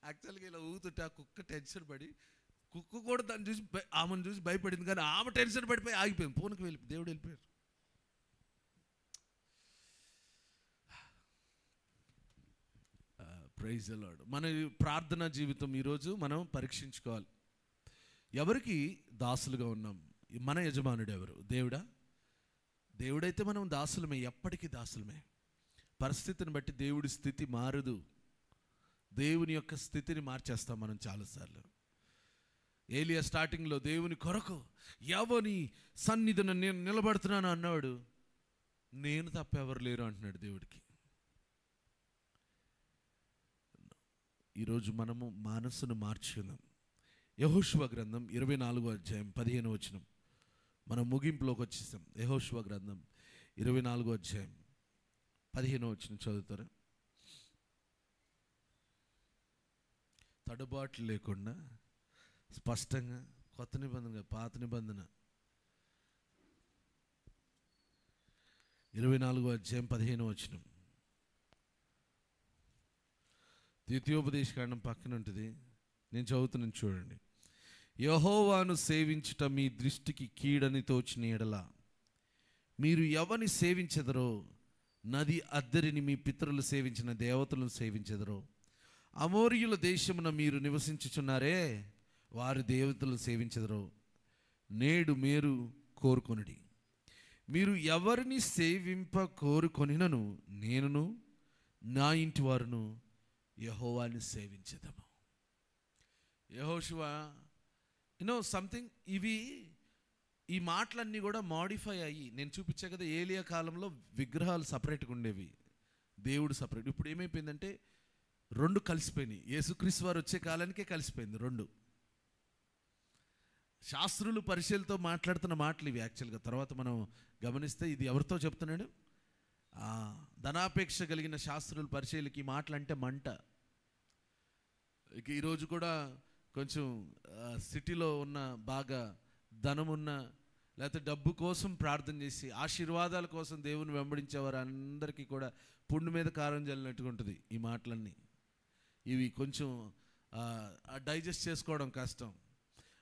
Speaker 5: యాక్చువల్గా ఇలా ఊగుతుంటే ఆ కుక్క టెన్షన్ పడి, కుక్క కూడా దాన్ని చూసి ఆమెను చూసి భయపడింది, కానీ ఆమె టెన్షన్ పడిపోయి ఆగిపోయింది, పూనుకు వెళ్ళి దేవుడు వెళ్ళిపోయారు. Praise the Lord. మన ప్రార్థనా జీవితం ఈరోజు మనం పరీక్షించుకోవాలి. ఎవరికి దాసులుగా ఉన్నాం? మన యజమానుడు ఎవరు? దేవుడా? దేవుడైతే మనం దాసులమే, ఎప్పటికీ దాసులమే. పరిస్థితిని బట్టి దేవుడి స్థితి మారదు. దేవుని యొక్క స్థితిని మార్చేస్తాం మనం చాలాసార్లు. ఏలియా స్టార్టింగ్లో దేవుని కొరకు ఎవని సన్నిధిని నేను నిలబడుతున్నాను అన్నాడు. నేను తప్ప ఎవరు లేరు అంటున్నాడు దేవుడికి. ఈరోజు మనము మనసును మార్చుకుందాం. యెహోషువ గ్రంథం 24వ అధ్యాయం 15వ వచనం. మనం ముగింపులోకి వచ్చేసాం. యెహోషువ గ్రంథం 24వ అధ్యాయం 15వ వచనం చదువుతారు. తడబాట్లు లేకుండా స్పష్టంగా కొత్త నిబంధన, పాత నిబంధన. 24వ అధ్యాయం 15వ వచనం. ద్వితీయోపదేశకాండం పక్కన ఉంటుంది, నేను చదువుతున్నాను చూడండి. యెహోవాను సేవించుట మీ దృష్టికి కీడని తోచిన ఎడల మీరు ఎవరిని సేవించెదరో, నది అద్దరిని మీ పితరులు సేవించిన దేవతలను సేవించెదరో, అమోరీయుల దేశమున మీరు నివసించుచున్నారే వారి దేవతలను సేవించెదరో, నేడు మీరు కోరుకొనుడి. మీరు ఎవరిని సేవింప కోరుకొనినను నేనును నా ఇంటి వారును యెహోవాని సేవించెదము. యెహోషువ సంథింగ్, ఈ మాటలన్నీ కూడా మాడిఫై అయ్యి, నేను చూపించా కదా, ఏలియా కాలంలో విగ్రహాలు సపరేట్గా ఉండేవి, దేవుడు సపరేట్. ఇప్పుడు ఏమైపోయిందంటే రెండు కలిసిపోయినాయి. యేసుక్రీస్తు వారు వచ్చే కాలానికే కలిసిపోయింది రెండు. శాస్త్రులు పరిశీలతో మాట్లాడుతున్న మాటలు ఇవి యాక్చువల్గా. తర్వాత మనం గమనిస్తే ఇది ఎవరితో చెప్తున్నాడు? ధనాపేక్ష కలిగిన శాస్త్రులు పరిశీలకి ఈ మాటలు అంటే మంట. ఇక ఈరోజు కూడా కొంచెం సిటీలో ఉన్న బాగా ధనమున్న, లేకపోతే డబ్బు కోసం ప్రార్థన చేసి ఆశీర్వాదాల కోసం దేవుని వెంబడించేవారు అందరికీ కూడా పుండు మీద కారం జల్లినట్టుగా ఉంటుంది ఈ మాటలన్నీ. ఇవి కొంచెం డైజెస్ట్ చేసుకోవడం కష్టం.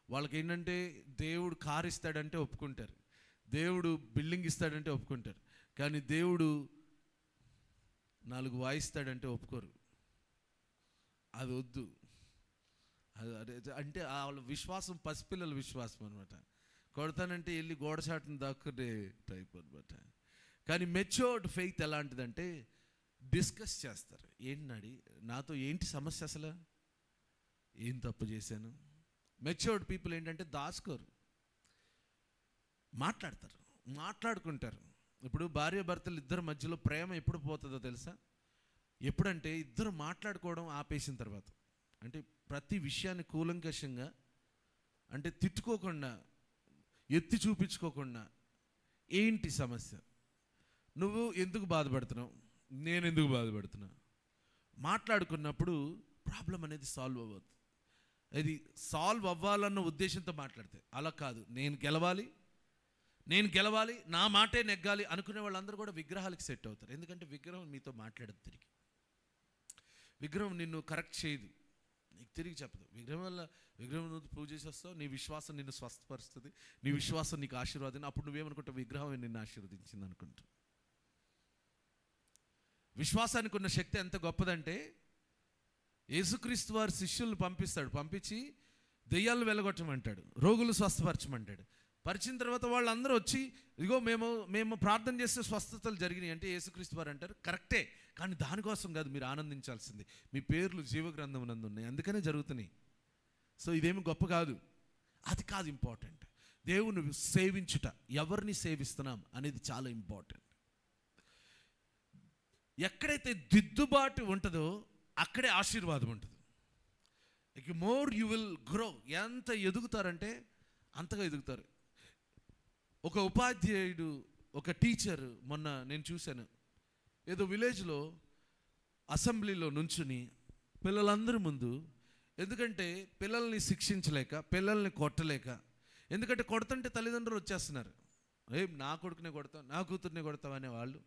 Speaker 5: వాళ్ళకి ఏంటంటే దేవుడు కారు ఇస్తాడంటే ఒప్పుకుంటారు, దేవుడు బిల్డింగ్ ఇస్తాడంటే ఒప్పుకుంటారు, కానీ దేవుడు 4 వాయిస్తాడంటే ఒప్పుకోరు. అది వద్దు. అంటే వాళ్ళ విశ్వాసం పసిపిల్లల విశ్వాసం అనమాట. కొడతానంటే వెళ్ళి గోడచాటును దాక్కునే టైప్ అనమాట. కానీ మెచ్యూర్డ్ ఫెయిత్ ఎలాంటిదంటే డిస్కస్ చేస్తారు. ఏంటి నాతో ఏంటి సమస్య, అసలు ఏం తప్పు చేశాను. మెచ్యూర్డ్ పీపుల్ ఏంటంటే దాచుకోరు, మాట్లాడుకుంటారు. ఇప్పుడు భార్య భర్తలు ఇద్దరు మధ్యలో ప్రేమ ఎప్పుడు పోతుందో తెలుసా? ఎప్పుడంటే ఇద్దరు మాట్లాడుకోవడం ఆపేసిన తర్వాత. అంటే ప్రతి విషయాన్ని కూలంకషంగా, అంటే తిట్టుకోకుండా, ఎత్తి చూపించుకోకుండా, ఏంటి సమస్య, నువ్వు ఎందుకు బాధపడుతున్నావు, నేను ఎందుకు బాధపడుతున్నా, మాట్లాడుకున్నప్పుడు ప్రాబ్లం అనేది సాల్వ్ అవ్వదు. అది సాల్వ్ అవ్వాలన్న ఉద్దేశంతో మాట్లాడితే అలా కాదు. నేను గెలవాలి, నా మాటే నెగ్గాలి అనుకునే వాళ్ళందరూ కూడా విగ్రహాలకు సెట్ అవుతారు. ఎందుకంటే విగ్రహం మీతో మాట్లాడదు, తిరిగి విగ్రహం నిన్ను కరెక్ట్ చేయదు, నీకు తిరిగి చెప్పదు. విగ్రహం నువ్వు పూజ చేసి వస్తావు, నీ విశ్వాసం నిన్ను స్వస్థపరుస్తుంది, నీ విశ్వాసం నీకు ఆశీర్వాదం. అప్పుడు నువ్వేమనుకుంటావు? విగ్రహం నిన్ను ఆశీర్వదించింది అనుకుంటావు. విశ్వాసానికి ఉన్న శక్తి ఎంత గొప్పదంటే, యేసుక్రీస్తు వారి శిష్యులను పంపించి దెయ్యాలను వెళ్ళగొట్టమంటాడు, రోగులు స్వస్థపరచమంటాడు. పరిచిన తర్వాత వాళ్ళందరూ వచ్చి, ఇదిగో మేము ప్రార్థన చేస్తే స్వస్థతలు జరిగినాయి అంటే యేసుక్రీస్తు వారు అంటారు, కరెక్టే, కానీ దానికోసం కాదు మీరు ఆనందించాల్సింది, మీ పేర్లు జీవగ్రంథం నందు ఉన్నాయి, అందుకనే జరుగుతున్నాయి. సో ఇదేమి గొప్ప కాదు, అది కాదు ఇంపార్టెంట్. దేవుని సేవించుట, ఎవరిని సేవిస్తున్నాం అనేది చాలా ఇంపార్టెంట్. ఎక్కడైతే దిద్దుబాటు ఉంటుందో అక్కడే ఆశీర్వాదం ఉంటుంది. ఇక మోర్ యు విల్ గ్రో. ఎంత ఎదుగుతారంటే అంతగా ఎదుగుతారు. ఒక ఉపాధ్యాయుడు, ఒక టీచర్, మొన్న నేను చూశాను, ఏదో విలేజ్లో అసెంబ్లీలో నుంచుని పిల్లలందరి ముందు, ఎందుకంటే పిల్లల్ని శిక్షించలేక, పిల్లల్ని కొట్టలేక, ఎందుకంటే కొడుతుంటే తల్లిదండ్రులు వచ్చేస్తున్నారు, నా కొడుకునే కొడతాం, నా కూతుర్నే కొడతాం అనే వాళ్ళు,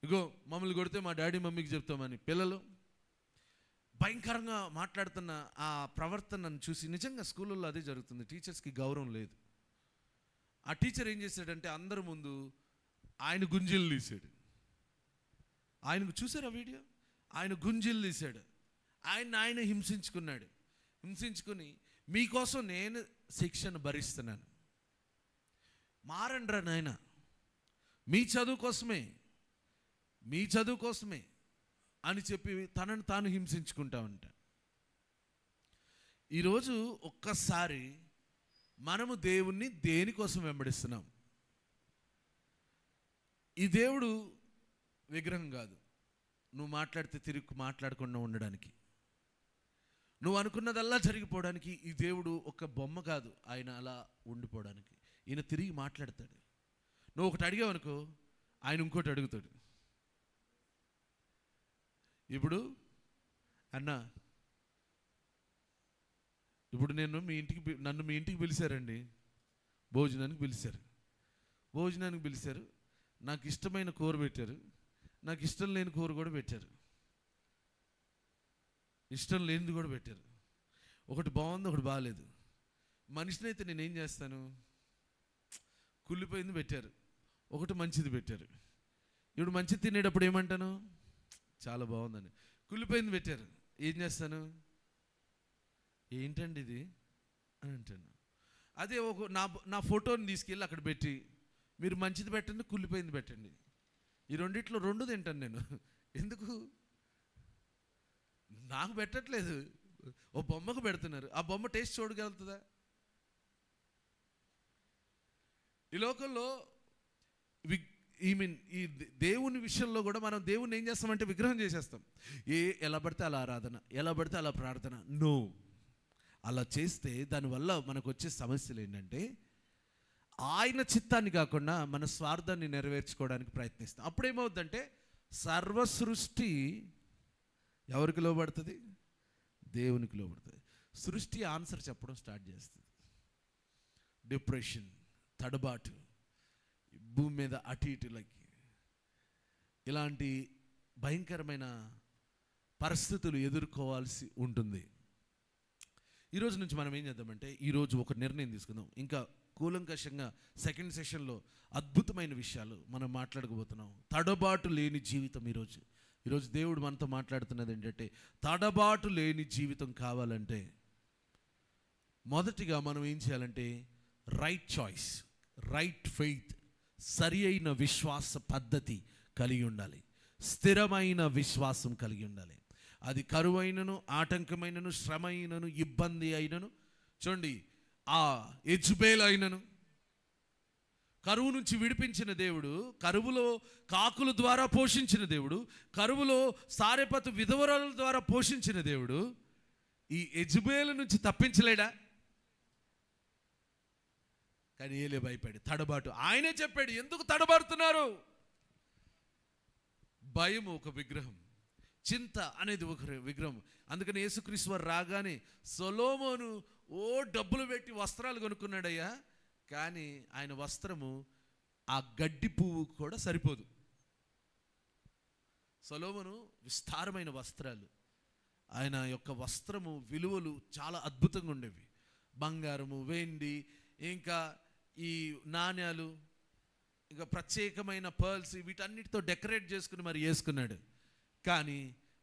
Speaker 5: ఇగో మమ్మల్ని కొడితే మా డాడీ మమ్మీకి చెప్తామని పిల్లలు భయంకరంగా మాట్లాడుతున్న ఆ ప్రవర్తనను చూసి, నిజంగా స్కూళ్ళల్లో అదే జరుగుతుంది. టీచర్స్కి గౌరవం లేదు. ఆ టీచర్ ఏం చేశాడంటే అందరి ముందు ఆయన గుంజీలు తీశాడు. ఆయనకు చూసారా వీడియో? ఆయన గుంజీలు తీశాడు. ఆయన హింసించుకుని మీకోసం నేను శిక్షను భరిస్తున్నాను, మారండ్రా నాయన, మీ చదువు కోసమే అని చెప్పి తనను తాను హింసించుకుంటా ఉంటా. ఈరోజు ఒక్కసారి మనము దేవుణ్ణి దేనికోసం వెంబడిస్తున్నాం? ఈ దేవుడు విగ్రహం కాదు, నువ్వు మాట్లాడితే తిరిగి మాట్లాడకుండా ఉండడానికి, నువ్వు అనుకున్నదల్లా జరిగిపోవడానికి. ఈ దేవుడు ఒక బొమ్మ కాదు, ఆయన అలా ఉండిపోవడానికి. ఈయన తిరిగి మాట్లాడతాడు. నువ్వు ఒకటి అడిగావనుకో, ఆయన ఇంకోటి అడుగుతాడు. ఇప్పుడు అన్నా, ఇప్పుడు నన్ను మీ ఇంటికి పిలిచారండి, భోజనానికి పిలిచారు. నాకు ఇష్టమైన కూర పెట్టారు, నాకు ఇష్టం లేని కూర కూడా పెట్టారు, ఇష్టం లేనిది కూడా పెట్టారు. ఒకటి బాగుంది, ఒకటి బాగాలేదు. మనిషిని అయితే నేనేం చేస్తాను? కుళ్ళిపోయింది పెట్టారు, ఒకటి మంచిది పెట్టారు. ఇప్పుడు మంచిది తినేటప్పుడు ఏమంటాను? చాలా బాగుందని. కుళ్ళిపోయింది పెట్టారు, ఏం చేస్తాను? ఏంటండి ఇది అని అంటాను. అదే నా ఫోటోని తీసుకెళ్ళి అక్కడ పెట్టి, మీరు మంచిది పెట్టండి, కుళ్ళిపోయింది పెట్టండి, ఈ రెండిట్లో రెండు తింటాను నేను. ఎందుకు? నాకు పెట్టట్లేదు, ఓ బొమ్మకు పెడుతున్నారు. ఆ బొమ్మ టేస్ట్ చూడగలుగుతుందా? ఈ లోకంలో ఈ దేవుని విషయంలో కూడా మనం దేవుని ఏం చేస్తామంటే విగ్రహం చేసేస్తాం. ఎలా పడితే అలా ఆరాధన, ఎలా పడితే అలా ప్రార్థన. నో, అలా చేస్తే దానివల్ల మనకు వచ్చే సమస్యలు ఏంటంటే, ఆయన చిత్తాన్ని కాకుండా మన స్వార్థాన్ని నెరవేర్చుకోవడానికి ప్రయత్నిస్తాం. అప్పుడేమవుతుందంటే సర్వ సృష్టి ఎవరికి లోబడుతుంది? దేవునికి లోబడుతుంది. సృష్టి ఆన్సర్ చెప్పడం స్టార్ట్ చేస్తుంది. డిప్రెషన్, తడబాటు, భూమి మీద అటు ఇటులకి, ఇలాంటి భయంకరమైన పరిస్థితులు ఎదుర్కోవాల్సి ఉంటుంది. ఈరోజు నుంచి మనం ఏం చేద్దామంటే, ఈరోజు ఒక నిర్ణయం తీసుకుందాం. ఇంకా కూలంకషంగా సెకండ్ సెషన్లో అద్భుతమైన విషయాలు మనం మాట్లాడుకోబోతున్నాం. తడబాటు లేని జీవితం. ఈరోజు దేవుడు మనతో మాట్లాడుతున్నది ఏంటంటే, తడబాటు లేని జీవితం కావాలంటే మొదటిగా మనం ఏం చేయాలంటే, రైట్ చాయిస్, రైట్ ఫెయిత్, సరి అయిన విశ్వాస పద్ధతి కలిగి ఉండాలి. స్థిరమైన విశ్వాసం కలిగి ఉండాలి. అది కరువైనను, ఆటంకమైనను, శ్రమ అయినను, ఇబ్బంది అయినను, చూడండి, ఆ యెజబెల్ అయినను, కరువు నుంచి విడిపించిన దేవుడు, కరువులో కాకుల ద్వారా పోషించిన దేవుడు, కరువులో సారెపతు విధవరాల ద్వారా పోషించిన దేవుడు ఈ యెజబెల్ నుంచి తప్పించలేడా? కానీ ఏలే భయపడి తడబాటు. ఆయనే చెప్పాడు, ఎందుకు తడబడుతున్నారు? భయం ఒక విగ్రహం, చింత అనేది ఒక విగ్రహం. అందుకని యేసుక్రీస్తు వారు రాగానే సొలొమోను డబ్బులు పెట్టి వస్త్రాలు కొనుక్కున్నాడయ్యా, కానీ ఆయన వస్త్రము ఆ గడ్డి పువ్వు కూడా సరిపోదు. సొలొమోను విస్తారమైన వస్త్రాలు, ఆయన యొక్క వస్త్రము విలువలు చాలా అద్భుతంగా ఉండేవి. బంగారము, వెండి, ఇంకా ఈ నాణ్యాలు, ఇంకా ప్రత్యేకమైన పర్ల్స్, వీటన్నిటితో డెకరేట్ చేసుకుని మరి వేసుకున్నాడు. కానీ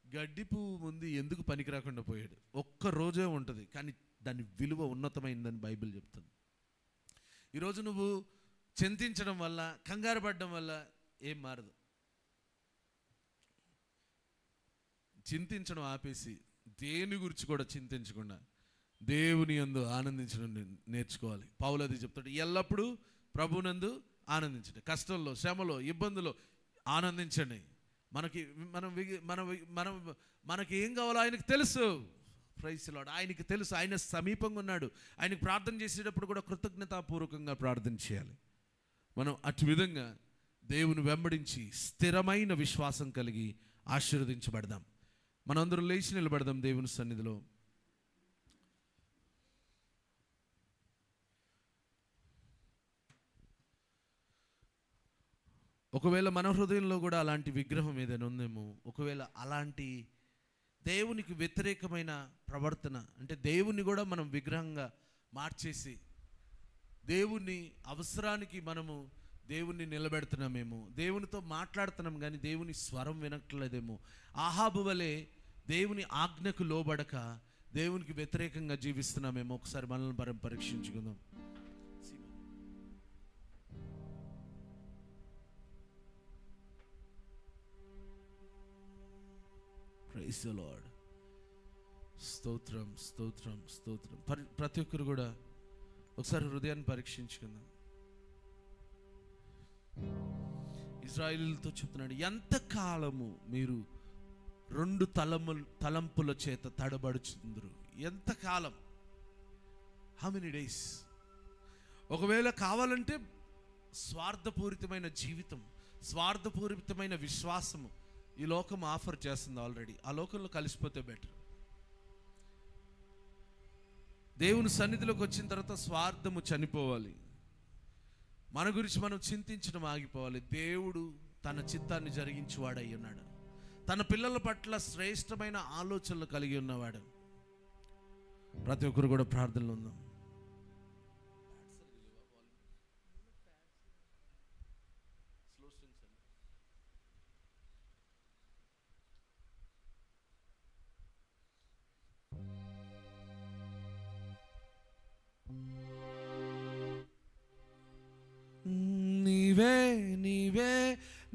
Speaker 5: గడ్డి పువ్వు ముందు ఎందుకు పనికి రాకుండా పోయాడు? ఒక్క రోజే ఉంటుంది, కానీ దాని విలువ ఉన్నతమైందని బైబిల్ చెప్తుంది. ఈరోజు నువ్వు చింతించడం వల్ల, కంగారు పడడం వల్ల ఏం మారదు. చింతించడం ఆపేసి దేని గురించి కూడా చింతించకుండా దేవుని యందు ఆనందించడం నేర్చుకోవాలి. పౌలు అది చెప్తాడు, ఎల్లప్పుడూ ప్రభునందు ఆనందించండి, కష్టంలో, శ్రమలో, ఇబ్బందులో ఆనందించండి. మనకి ఏం కావాలో ఆయనకు తెలుసు. Praise Lord. ఆయనకి తెలుసు, ఆయన సమీపంగా ఉన్నాడు. ఆయనకు ప్రార్థన చేసేటప్పుడు కూడా కృతజ్ఞతాపూర్వకంగా ప్రార్థన చేయాలి. మనం అటు విధంగా దేవుని వెంబడించి స్థిరమైన విశ్వాసం కలిగి ఆశీర్వదించబడదాం. మనందరం లేచి నిలబడదాం దేవుని సన్నిధిలో. ఒకవేళ మన హృదయంలో కూడా అలాంటి విగ్రహం ఏదైనా ఉందేమో, ఒకవేళ అలాంటి దేవునికి వ్యతిరేకమైన ప్రవర్తన, అంటే దేవుణ్ణి కూడా మనం విగ్రహంగా మార్చేసి దేవుని అవసరానికి మనము దేవుణ్ణి నిలబెడుతున్నామేమో, దేవునితో మాట్లాడుతున్నాం కానీ దేవుని స్వరం వినట్లేదేమో, ఆహాబు వలె దేవుని ఆజ్ఞకు లోబడక దేవునికి వ్యతిరేకంగా జీవిస్తున్నామేమో, ఒకసారి మనల్ని మనం పరీక్షించుకుందాం. Praise the lord. స్తోత్రం, స్తోత్రం, స్తోత్రం. ప్రతి ఒక్కరు కూడా ఒకసారి హృదయాన్ని పరీక్షించుకుందాం. ఇశ్రాయేలుతో చెప్తున్నాడు, ఎంతకాలము మీరు రెండు తలంపుల చేత తడబడుచుందరు? ఎంతకాలం? How many days? ఒకవేళ కావాలంటే స్వార్థపూరితమైన జీవితం, స్వార్థపూరితమైన విశ్వాసము ఈ లోకం ఆఫర్ చేస్తుంది ఆల్రెడీ. ఆ లోకంలో కలిసిపోతే బెటర్. దేవుని సన్నిధిలోకి వచ్చిన తర్వాత స్వార్థము చనిపోవాలి. మన గురించి మనం చింతించడం ఆగిపోవాలి. దేవుడు తన చిత్తాన్ని జరిగించేవాడై ఉన్నాడు. తన పిల్లల పట్ల శ్రేష్టమైన ఆలోచనలు కలిగి ఉన్నవాడు. ప్రతి ఒక్కరు కూడా ప్రార్థనలో ఉందాం. నీవే నీవే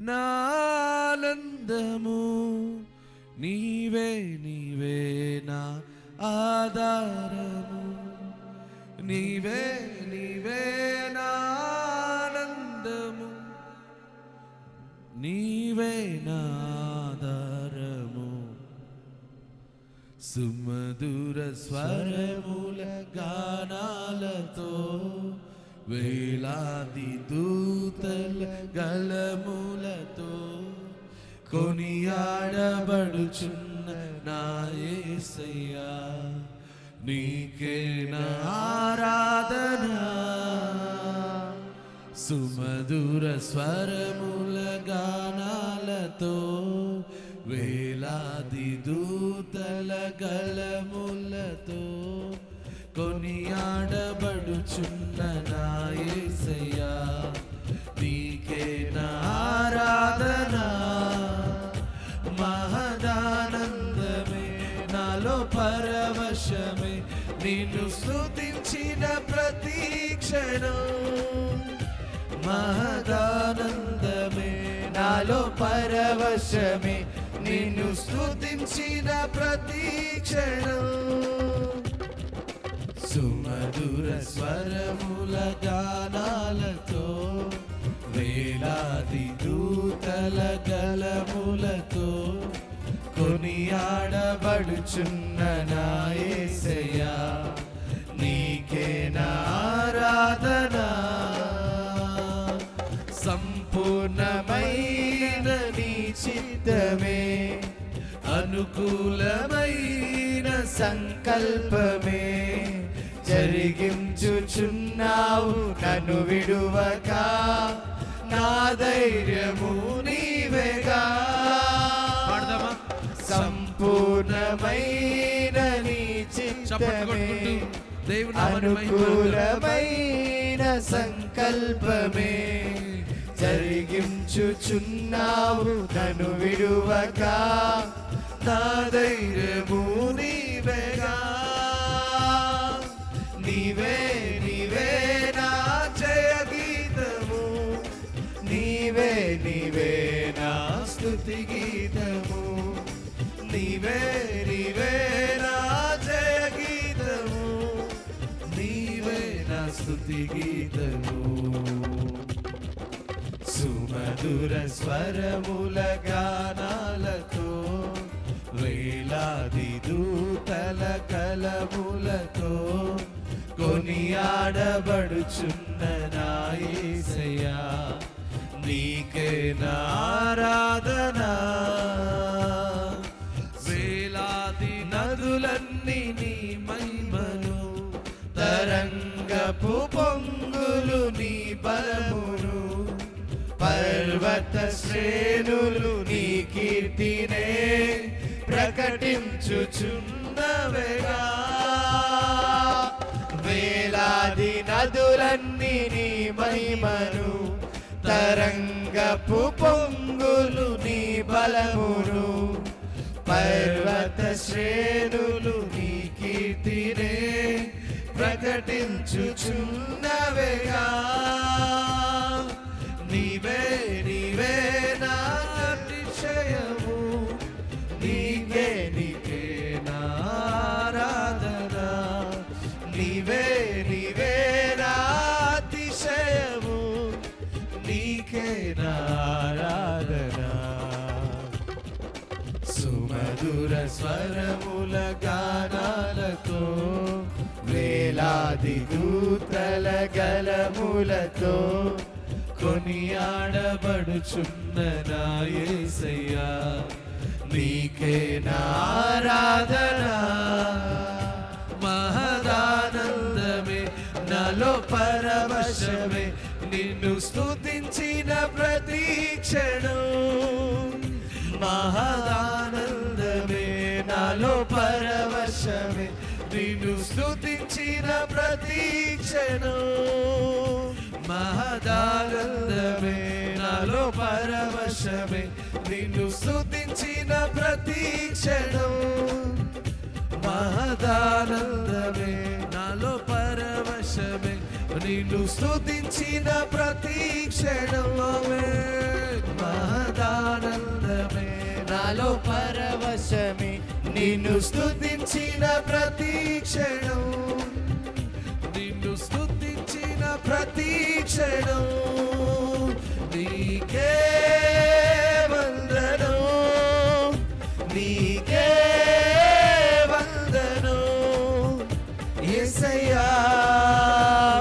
Speaker 5: నానందము, నీవే నీవే నా ఆధారము, నీవే నీవే నానందము, నీవే నా ఆధారము. సుమధుర స్వరముల గానాలతో వేలాది దూతల గళములతో కొనియాడబడుచున్న నా యేసయ్యా, నీకే నా ఆరాధన. సుమధుర స్వరముల గానాలతో వేలాది దూతల గళములతో కొనియాడబడుచున్న నా యేసయ్యా, నీకే నా ఆరాధన. మహదానందమే నాలో పరవశమే, నిన్ను స్తుతించిన ప్రతి క్షణం. మహదానందమే నాలో పరవశమే, నిన్ను స్తుతించిన ప్రతి క్షణం. సుమధుర స్వరముల గానాలతో వేలాది దూతల గళములతో కొనియాడబడుచున్న నా యేసయ్యా, నీకే నా ఆరాధన. సంపూర్ణమైన నీ చిత్తమే, అనుకూలమైన సంకల్పమే జరిగించుచున్నావు నన్ను విడువక. నా ధైర్యము నీవేగా. సంపూర్ణమైన
Speaker 3: సంపూర్ణమైన నీ చిత్తమే అనుకూలమైన సంకల్పమే జరిగించుచున్నావు నన్ను విడువక నా ధైర్యము నీవేగా నీవే నీవే నా జయ గీతము నీవే నీవే నా స్తుతి గీతము నీవే నీవే నా జయ గీతము నీవే నా స్తుతి గీతము సుమధుర స్వరముల గానాలతో వేలాది దూతల కలములతో కొనియాడబడుచున్న నా యేసయ్యా నీకే నా ఆరాధన వేలాది నదులన్నీ నీ మహిమను తరంగపు పొంగులు నీ బలమును పర్వత శ్రేణులు నీ కీర్తినే ప్రకటించుచున్నవేగా వేలాది నదులన్నీ నీ మహిమను తరంగపు పొంగులు నీ బలమును పర్వత శ్రేణులు నీ కీర్తినే ప్రకటించుచున్నవేగా నీవే నీవే నా అతిశయము నీకే నీకే నా ఆరాధన నీవే నీవే నా అతిశయము నీకే నా ఆరాధన సుమధుర స్వరముల గానాలతో వేలాది దూతల గలములతో కొనియాడబడుచున్న నా యేసయ్యా నీకే నా ఆరాధన మహదానందమే నాలో పరవశమే నిన్ను స్తుతించిన ప్రతి క్షణం మహదానందమే నాలో పరవశమే నిన్ను స్తుతించిన ప్రతి క్షణం మహదానందమే నాలో పరవశమే నిన్ను స్తుతించిన ప్రతి క్షణం మహదానందమే నాలో పరవశమే నిన్ను స్తుతించిన ప్రతి క్షణం మహదానందమే నాలో పరవశమే నిన్ను స్తుతించిన ప్రతి క్షణం నిన్ను స్తుతించిన ప్రతి క్షణం నీకే వందనం నీకే వందనం యేసయ్యా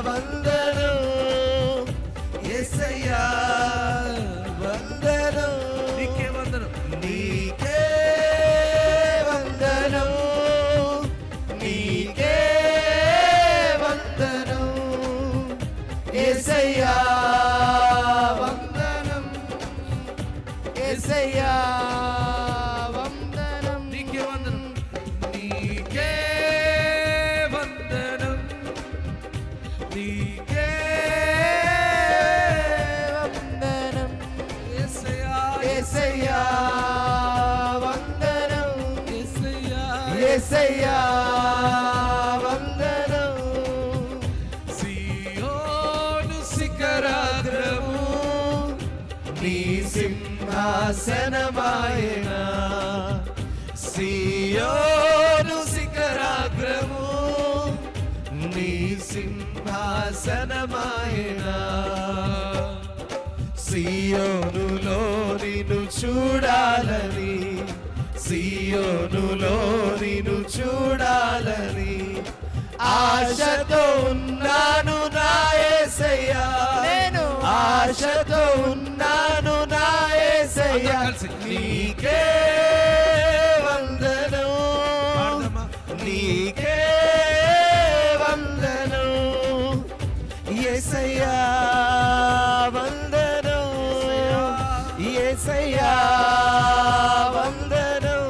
Speaker 3: వందనం యేసయ్యా వందనం నీకే వందనం నీకే వందనం నీకే వందనం యేసయ్యా వందనం యేసయ్యా వందనం నీకే వందనం నీకే వందనం నీకే వందనం యేసయ్యా యేసయ్యా వందనం యేసయ్యా యేసయ్యా వందనం సియోను శిఖరాగ్రము నీ సింహాసనమాయనా సియోను శిఖరాగ్రము నీ సింహాసనమాయనా సియోనులో నిన్ను చూడాలని సియోనులో నిన్ను చూడాలని ఆశతో ఉన్నాను నా యేసయ్యా నేను ఆశతో ఉన్నాను నా యేసయ్యా నీకే వందనం నీకే వందనం యేసయ్యా వందనం యేసయ్యా వందనం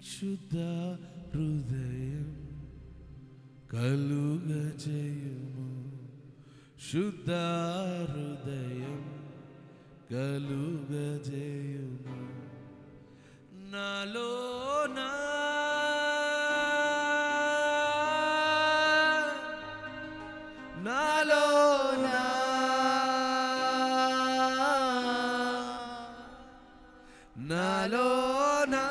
Speaker 5: శుద్ధ హృదయం కలుగజేయుము శుద్ధ హృదయం కలుగజేయుము నాలోనా నాలోనా నాలోనా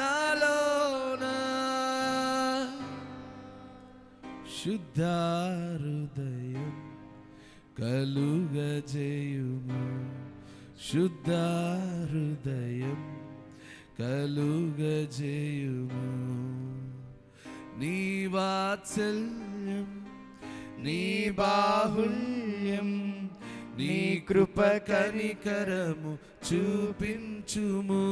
Speaker 5: నాలోనా శుద్ధ హృదయం కలుగజేయుము శుద్ధ హృదయం కలుగజేయుము నీ వాత్సల్యం నీ బాహుల్యం నీ కృప కనికరము చూపించుము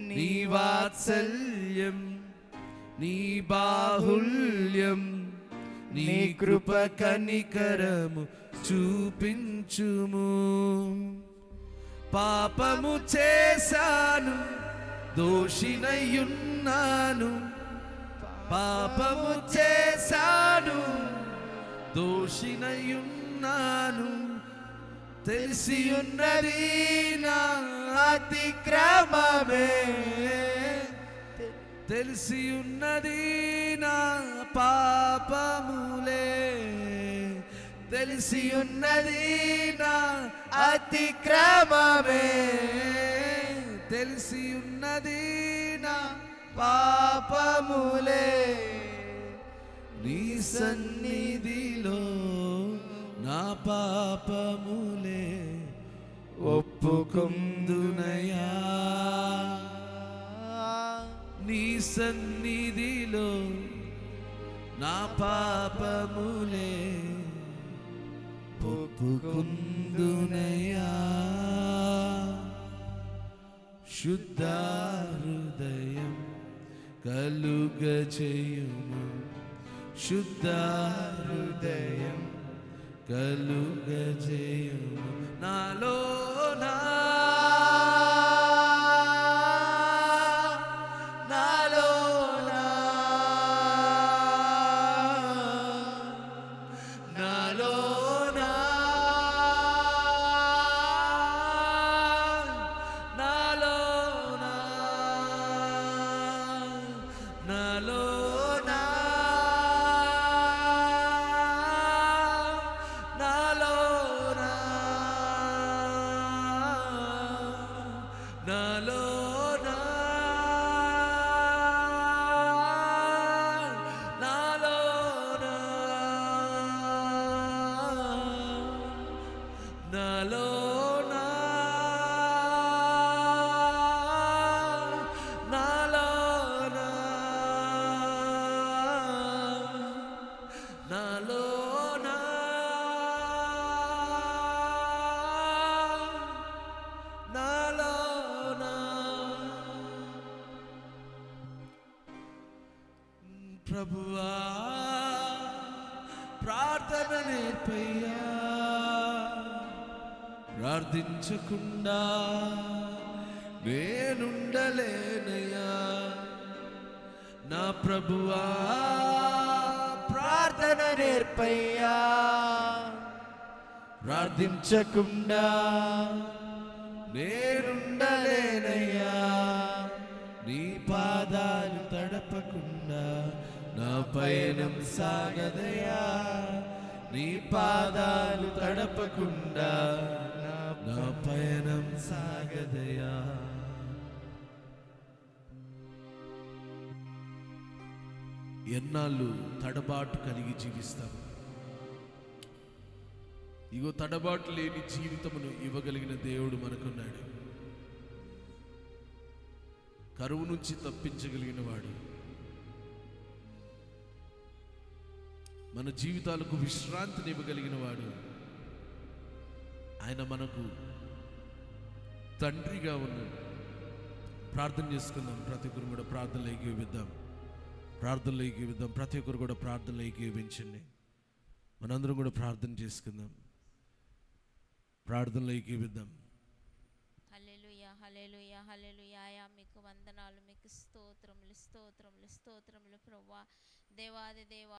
Speaker 5: నీ వాత్సల్యం నీ బాహుల్యం నీ కృప కనికరము చూపించుము పాపము చేశాను దోషినయున్నాను పాపము చేశాను దోషినయున్నాను తెలిసి ఉన్నది నా అతిక్రమమే తెలిసి ఉన్నది నా పాపములే తెలిసి ఉన్నది నా అతిక్రమమే తెలిసి ఉన్నది నా పాపములే నీ సన్నిధిలో నా పాపములే ఒప్పుకొందునయా నీ సన్నిధిలో నా పాపములే ఒప్పుకొందునయా శుద్ధ హృదయం కలుగజేయుము శుద్ధ హృదయం కలుగజేయుము నాలోనా నాలోనా నాలోనా నాలోనా నాలోనా నాలోనా నాలోనా నాలోనా నాలోనా నాలోనా నాలోనా నాలోనా ప్రభువా ప్రార్థన నేర్పయ్యా ప్రార్థించకుండా నేనుండలేనయ్యా నా ప్రభువా ప్రార్థన నేర్పయ్యా ప్రార్థించకుండా నేనుండలేనయ్యా నీ పాదాలు తడపకుండా నా పయనం సాగదయా నీ పాదాలు తడపకుండా నా పయనం సాగదయా ఎన్నాళ్ళు తడబాటు కలిగి జీవిస్తాం ఇగో తడబాటు లేని జీవితమును ఇవ్వగలిగిన దేవుడు మనకున్నాడు కరువు నుంచి తప్పించగలిగిన వాడు మన జీవితాలకు విశ్రాంతిని ఇవ్వగలిగిన వాడు ఆయన మనకు తండ్రిగా ఉన్నాడు ప్రార్థన చేసుకుందాం ప్రతి ఒక్కరు కూడా ప్రార్థనలో ఏకీభవిద్దాం ప్రతి ఒక్కరు కూడా ప్రార్థనలో ఏకీభవించండి మనందరం కూడా ప్రార్థన చేసుకుందాం ప్రార్థనలో ఏకీభవిద్దాం
Speaker 4: హల్లెలూయా హల్లెలూయా అయా మీకు వందనాలు, మీకు స్తోత్రములు స్తోత్రములు స్తోత్రములు ప్రభువా. దేవాది దేవా